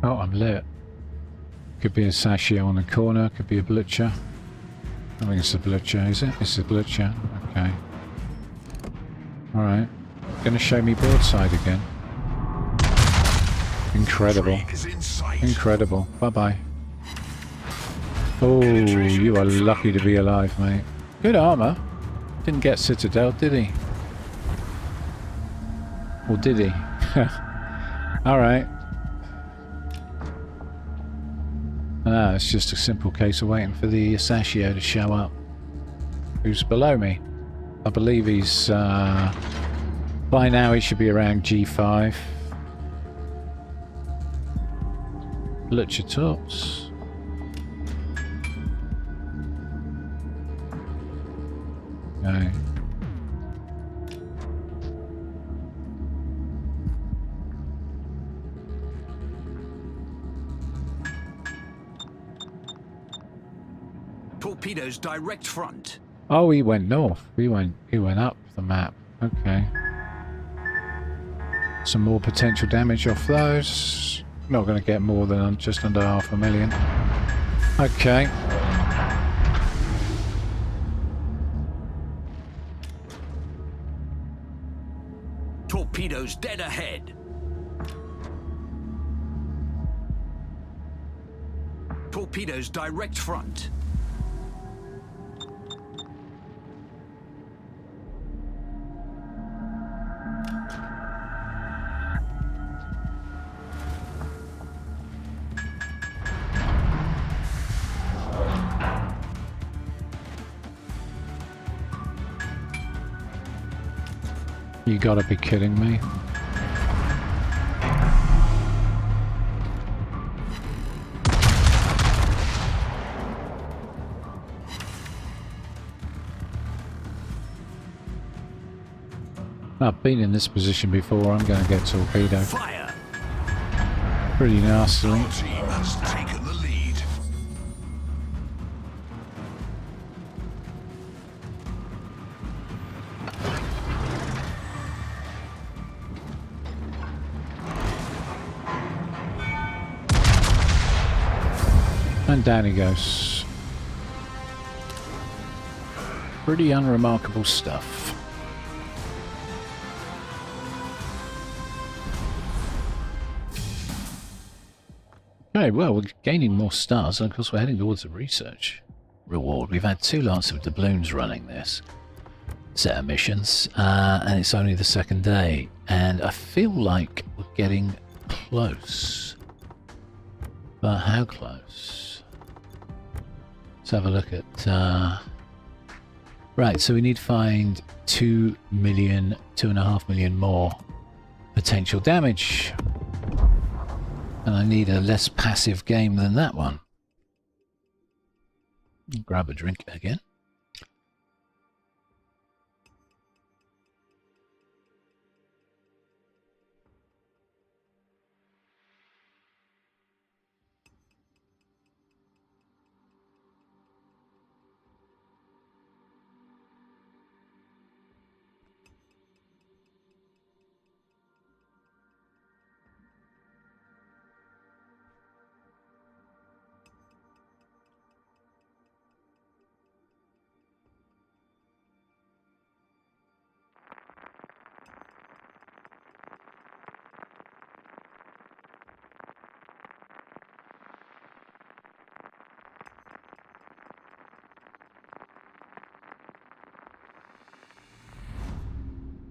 Oh, I'm lit. Could be a Sashio on the corner, could be a Blucher. I think it's a Blucher, is it? It's a Blucher. Okay. Alright. Gonna show me broadside again. Incredible. Is in sight. Incredible. Bye-bye. Oh, you are lucky to be alive, mate. Good armor. Didn't get Citadel, did he? Or did he? Alright. No, it's just a simple case of waiting for the Sashio to show up. Who's below me? I believe he's... by now he should be around G5. Blucher tops. Okay. Torpedoes direct front. Oh, he went north. He went up the map. Okay. Some more potential damage off those. Not going to get more than just under 500,000. Okay. Torpedoes dead ahead. Torpedoes direct front. You gotta be kidding me. I've been in this position before. I'm going to get torpedoed. Fire. Pretty nastily. Our team has taken the lead. And down he goes. Pretty unremarkable stuff. Okay, well, we're gaining more stars, and of course we're heading towards the research reward. We've had 2 lots of doubloons running this set of missions, and it's only the 2nd day, and I feel like we're getting close. But how close? Let's have a look at... Right, so we need to find 2 million, 2.5 million more potential damage. And I need a less passive game than that one. Grab a drink again.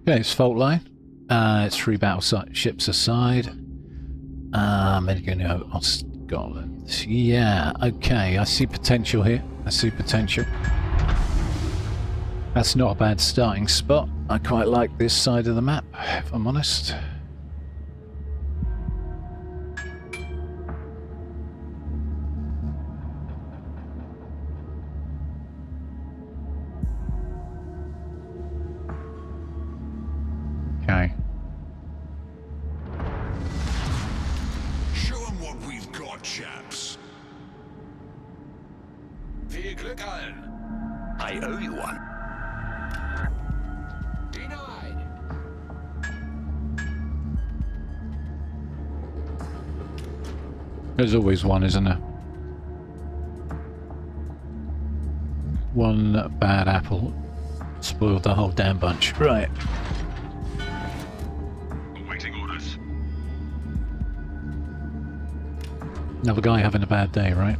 Okay, it's fault line. It's 3 battleships aside. Medical on Scotland. Yeah, okay, I see potential here. I see potential. That's not a bad starting spot. I quite like this side of the map, if I'm honest. Okay. Show them what we've got, chaps. Viel Glück allen. I owe you one. Denied. There's always one, isn't there? One bad apple spoiled the whole damn bunch. Right. Awaiting orders. Another guy having a bad day, right?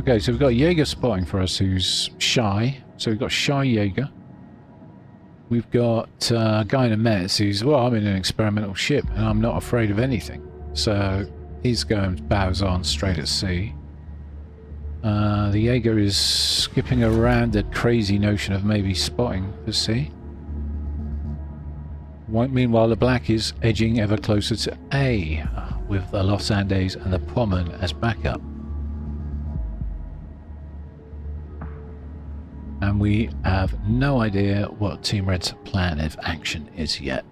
Okay, so we've got Jaeger spotting for us who's shy. So we've got shy Jaeger. We've got a guy in a Metz who's, well, I'm in an experimental ship and I'm not afraid of anything. So he's going bows on straight at sea. The Jaeger is skipping around the crazy notion of maybe spotting the sea. Meanwhile, the Black is edging ever closer to A, with the Los Andes and the Pommern as backup. And we have no idea what Team Red's plan of action is yet.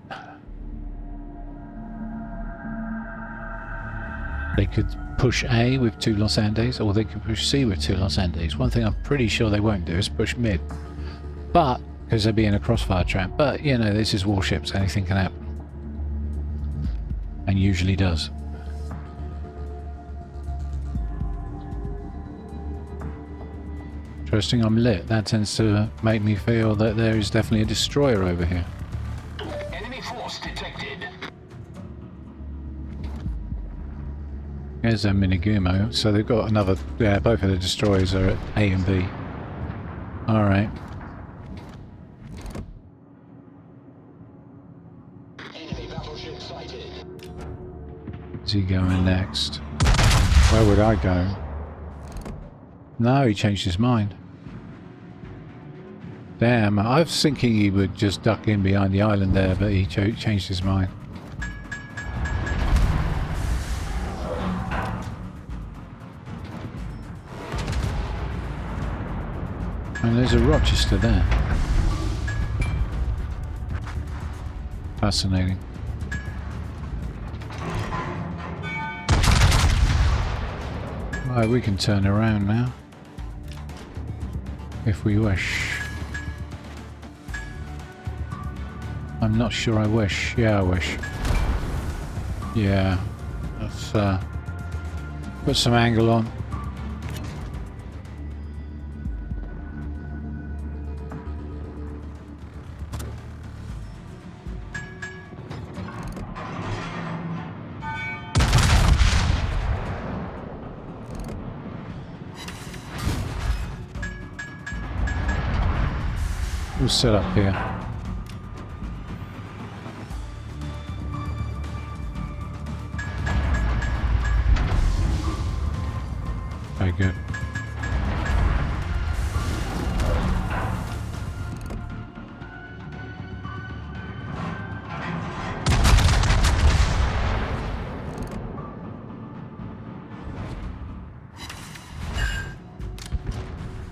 They could push A with 2 Los Andes, or they could push C with 2 Los Andes. One thing I'm pretty sure they won't do is push mid. But, because they'd be in a crossfire trap. But, you know, this is warships, anything can happen. And usually does. Interesting, I'm lit. That tends to make me feel that there is definitely a destroyer over here. Enemy force detected. There's a Minigumo. So they've got another... Yeah, both of the destroyers are at A and B. Alright. Enemy battleship sighted. Is he going next? Where would I go? No, he changed his mind. Damn, I was thinking he would just duck in behind the island there, but he changed his mind. And there's a Rochester there. Fascinating. Right, we can turn around now. If we wish. I'm not sure I wish. Yeah, I wish. Yeah. Let's put some angle on. We'll set up here. Very good.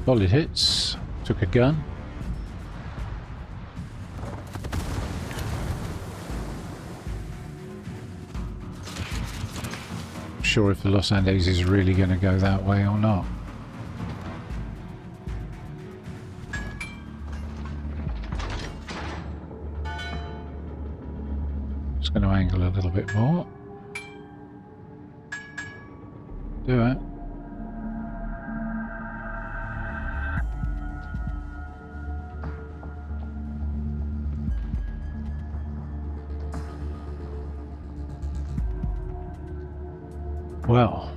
Solid hits. Took a gun. Sure if the Los Andes is really going to go that way or not. Just going to angle a little bit more. Do it. Well,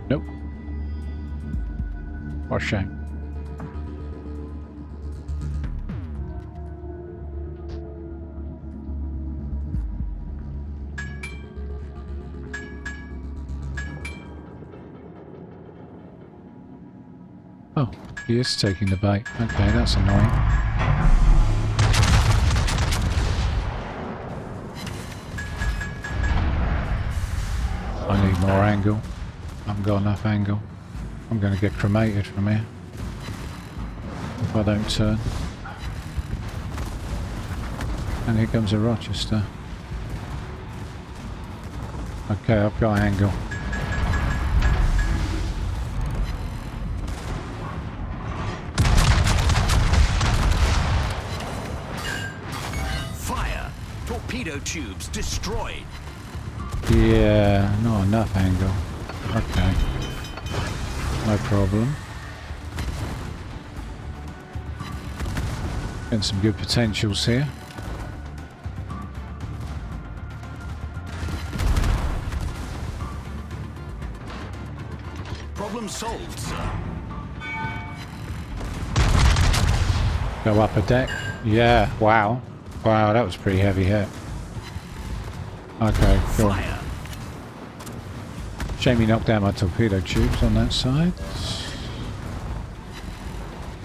nope. What a shame. Oh, he is taking the bait. Okay, that's annoying. I need more angle. I haven't got enough angle. I'm going to get cremated from here if I don't turn. And here comes a Rochester. Okay, I've got angle. tubes destroyed. Yeah, not enough angle. Okay. No problem. Getting some good potentials here. Problem solved, sir. Go up a deck. Yeah, wow. Wow, that was pretty heavy hit. Okay, cool. Fire. Shame he knocked down my torpedo tubes on that side.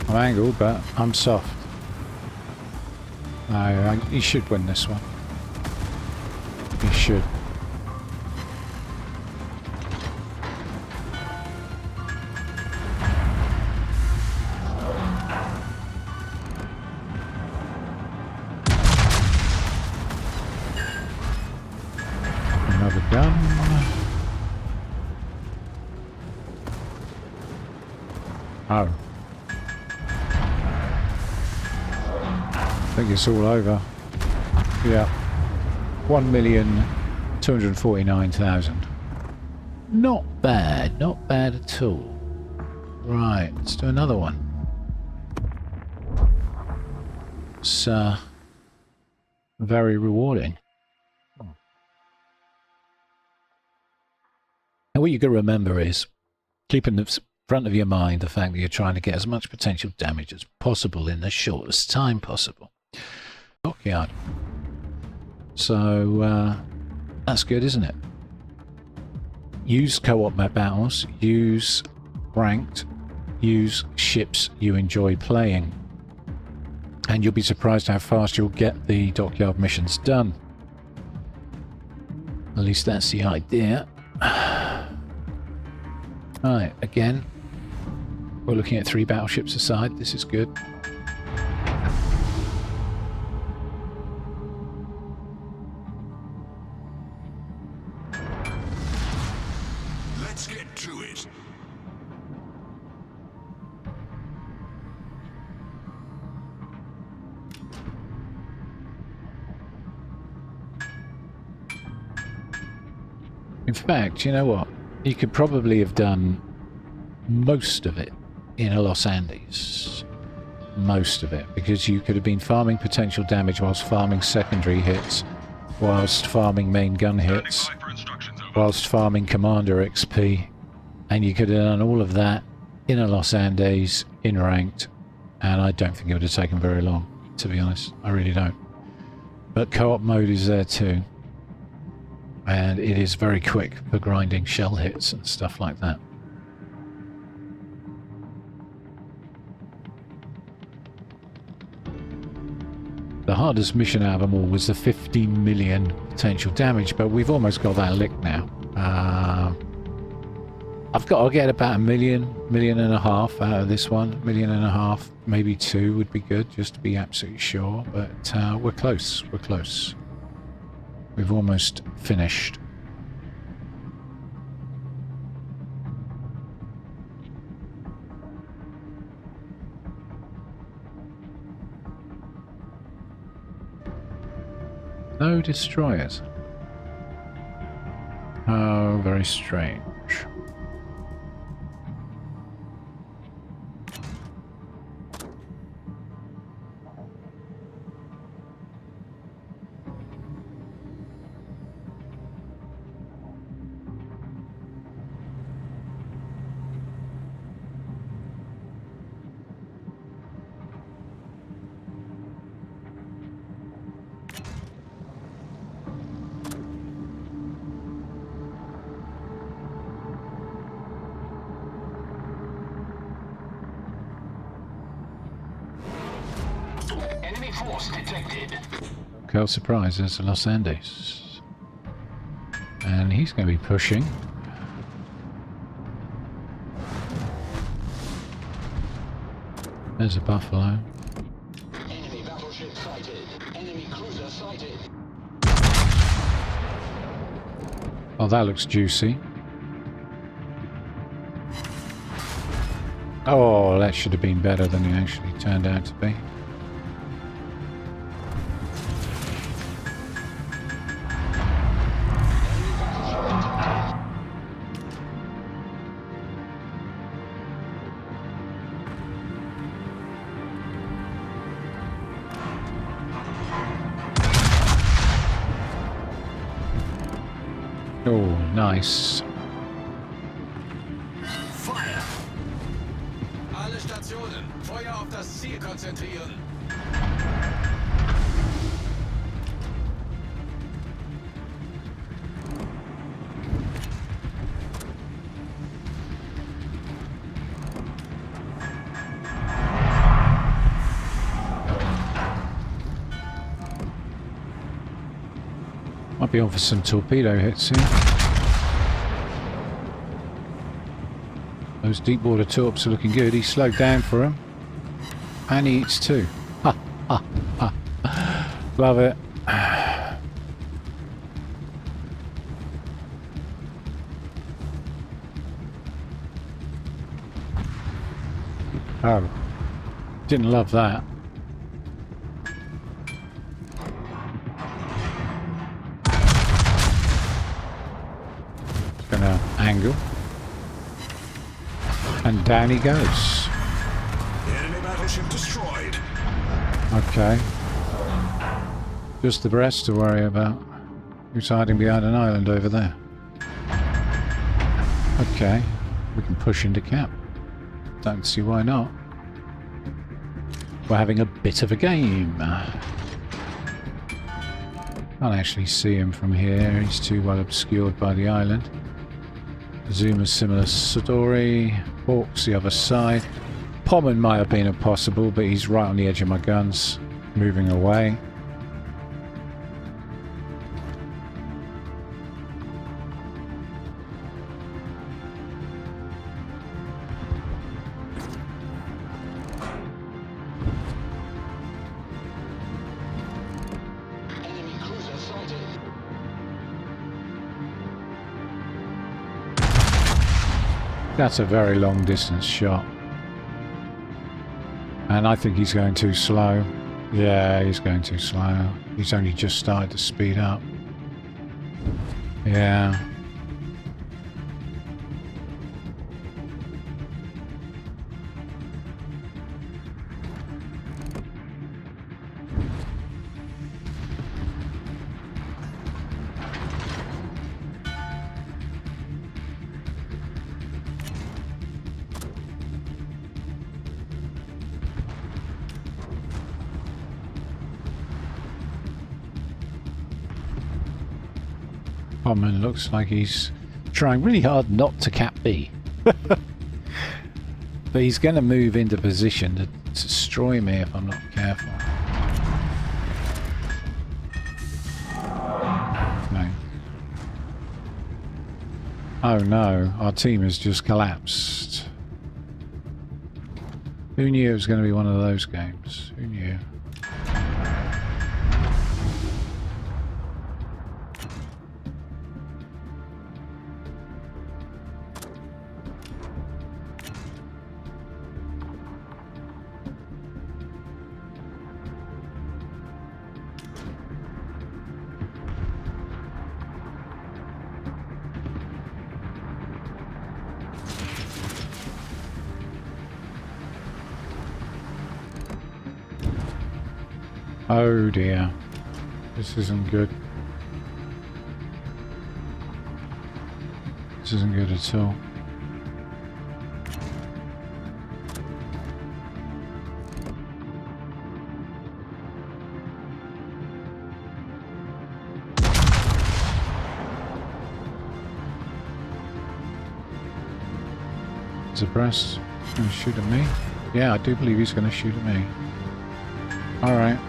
I'm angled, but I'm soft. No, he should win this one. He should. Another gun. Oh. I think it's all over. Yeah. 1,249,000. Not bad. Not bad at all. Right. Let's do another one. It's very rewarding. And what you got to remember is keep in the front of your mind the fact that you're trying to get as much potential damage as possible in the shortest time possible. Dockyard. So that's good, isn't it? Use co-op map battles, use ranked, use ships you enjoy playing, and you'll be surprised how fast you'll get the Dockyard missions done. At least that's the idea. Right, again, we're looking at 3 battleships aside. This is good. Let's get to it. In fact, you know what? You could probably have done most of it in a Los Andes. Most of it. Because you could have been farming potential damage whilst farming secondary hits, whilst farming main gun hits, whilst farming commander XP. And you could have done all of that in a Los Andes, in ranked. And I don't think it would have taken very long, to be honest. I really don't. But co-op mode is there too. And it is very quick for grinding shell hits and stuff like that. The hardest mission out of them all was the 15 million potential damage, but we've almost got that licked now. I'll get about a million and a half out of this one. Million and a half, maybe 2 would be good, just to be absolutely sure. But we're close. We're close. We've almost finished. No destroyers. Oh, very strange. Enemy force detected. Look, surprise, there's Los Andes. And he's going to be pushing. There's a Buffalo. Enemy battleship sighted. Enemy cruiser sighted. Oh, that looks juicy. Oh, that should have been better than it actually turned out to be. Oh, nice. Fire. Alle Stationen, Feuer auf das Ziel konzentrieren. Might be on for some torpedo hits here. Those deep water torps are looking good. He slowed down for him. And he eats two. Ha, ha, ha. Love it. Oh. Didn't love that. Gonna angle. And down he goes. Enemy battleship destroyed. Okay. Just the rest to worry about. Who's hiding behind an island over there? Okay. We can push into camp. Don't see why not. We're having a bit of a game. Can't actually see him from here. He's too well obscured by the island. Zuma's similar story. Hawk's the other side. Pommern might have been impossible, but he's right on the edge of my guns, moving away. Enemy cruiser sighted. That's a very long distance shot. And I think he's going too slow. Yeah, he's going too slow. He's only just started to speed up. Yeah. Pommern looks like he's trying really hard not to cap B. But he's going to move into position to destroy me if I'm not careful. No. Oh no, our team has just collapsed. Who knew it was going to be one of those games? Who knew? Oh dear, this isn't good. This isn't good at all. Abreast. He's going to shoot at me. Yeah, I do believe he's going to shoot at me. Alright.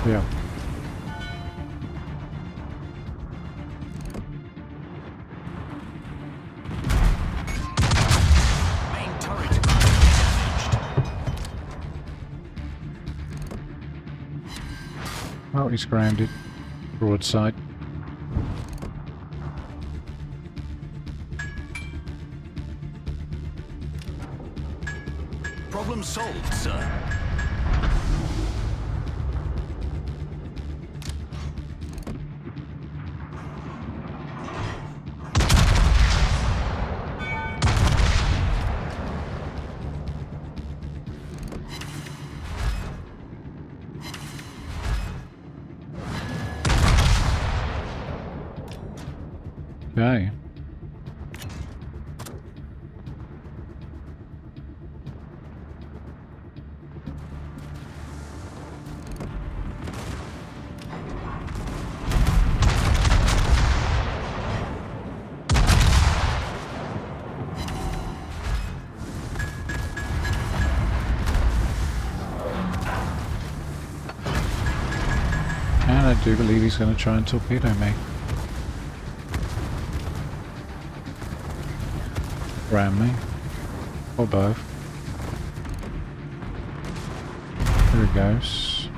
Yeah. Main turret damaged. Oh, he's grounded. Broadside. Problem solved, sir. Okay. And I do believe he's going to try and torpedo me. Ram me. Or both. There he goes.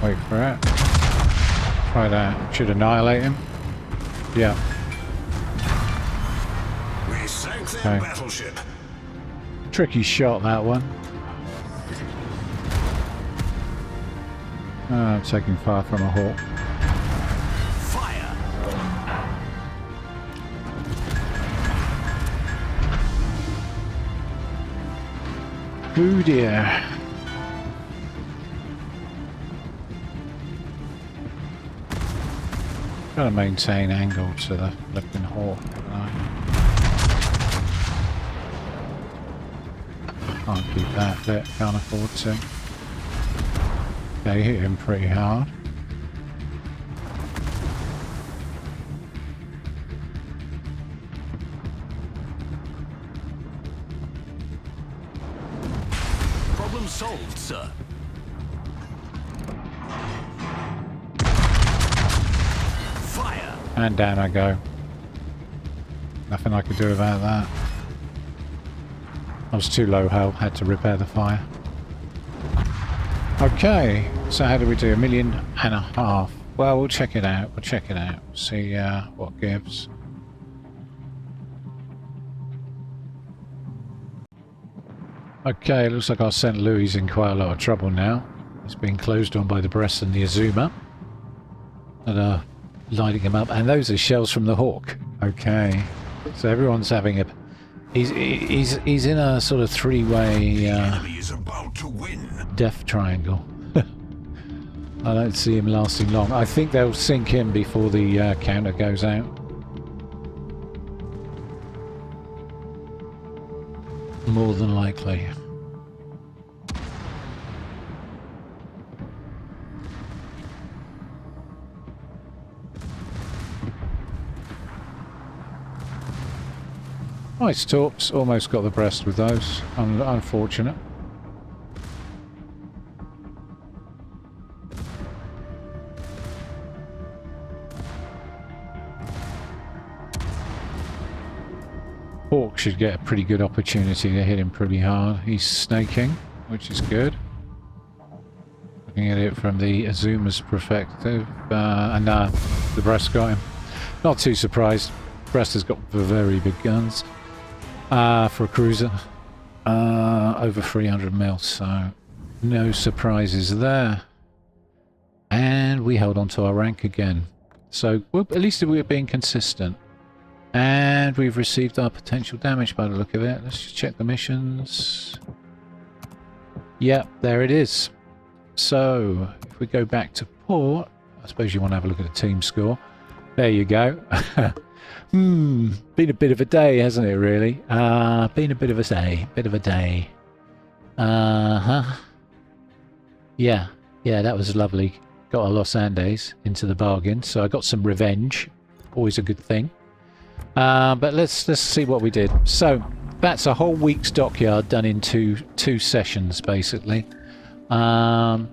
Wait for it. Try that. Should annihilate him. Yeah. We sank their Okay. battleship. Tricky shot, that one. I'm taking fire from a hawk. Fire. Oh dear. Gotta maintain angle to the flipping hawk, haven't I? Can't keep that bit, can't afford to. They hit him pretty hard. Problem solved, sir. Fire. And down I go. Nothing I could do about that. I was too low health, had to repair the fire. Okay, so how do we do? 1.5 million? Well, we'll check it out. We'll check it out. See what gives. Okay, looks like our St. Louis in quite a lot of trouble now. It's being closed on by the Brest and the Azuma that are lighting him up, and those are shells from the Hawk. Okay, so everyone's having a. He's in a sort of three-way Enemy is about to win. death triangle. I don't see him lasting long. I think they'll sink in before the counter goes out. More than likely. Nice torps. Almost got the Brest with those. Unfortunate. Hawk should get a pretty good opportunity to hit him pretty hard. He's snaking, which is good. Looking at it from the Azuma's perspective, and the Brest got him. Not too surprised. Brest has got very big guns for a cruiser, over 300 mil, so no surprises there. And we held on to our rank again, so at least we're being consistent. And we've received our potential damage by the look of it. Let's just check the missions. Yep, there it is. So, if we go back to port, I suppose you want to have a look at the team score. There you go. Been a bit of a day, hasn't it, really? Been a bit of a day. Yeah, that was lovely. Got a Los Andes into the bargain, so I got some revenge. Always a good thing. But let's see what we did. So that's a whole week's Dockyard done in two sessions, basically. I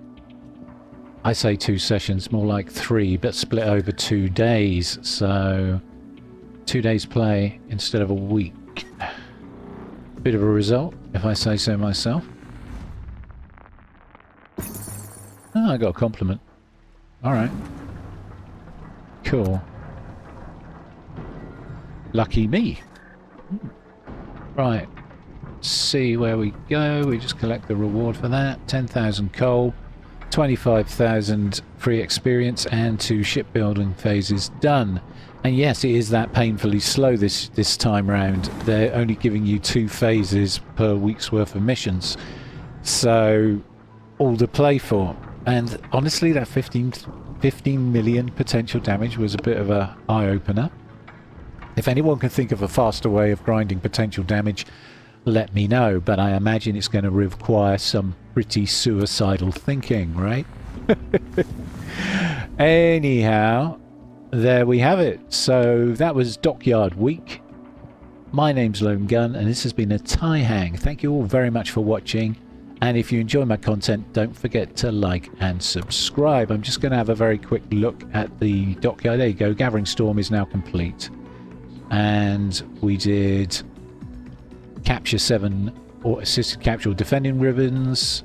say 2 sessions, more like 3, but split over 2 days. So 2 days play instead of a week. Bit of a result, if I say so myself. Oh, I got a compliment. All right. Cool. Lucky me. Right. See where we go. We just collect the reward for that. 10,000 coal, 25,000 free experience, and 2 shipbuilding phases done. And yes, it is that painfully slow this time round. They're only giving you 2 phases per week's worth of missions. So all to play for. And honestly, that 15 15 million potential damage was a bit of a eye-opener. If anyone can think of a faster way of grinding potential damage, let me know, but I imagine it's going to require some pretty suicidal thinking, right? Anyhow, there we have it. So that was Dockyard Week. My name's Lone Gun, and this has been a tie hang. Thank you all very much for watching, and if you enjoy my content, don't forget to like and subscribe. I'm just going to have a very quick look at the Dockyard. There you go, Gathering Storm is now complete, and we did Capture 7 or Assisted Capture or Defending Ribbons.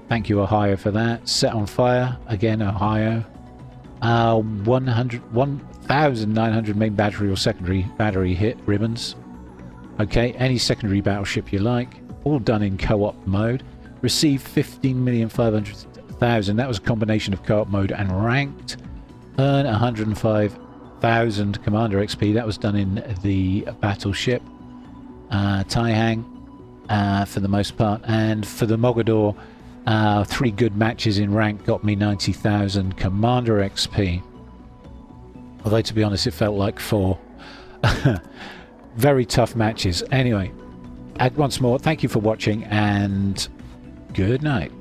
Thank you, Ohio, for that. Set on Fire, again, Ohio. 1,900 main battery or secondary battery hit ribbons. Okay, any secondary battleship you like. All done in co-op mode. Received 15,500,000. That was a combination of co-op mode and ranked. Earn 105,000 Commander XP. That was done in the battleship. Tie hang for the most part. And for the Mogador, 3 good matches in rank got me 90,000 Commander XP. Although, to be honest, it felt like 4. Very tough matches. Anyway, once more, thank you for watching, and good night.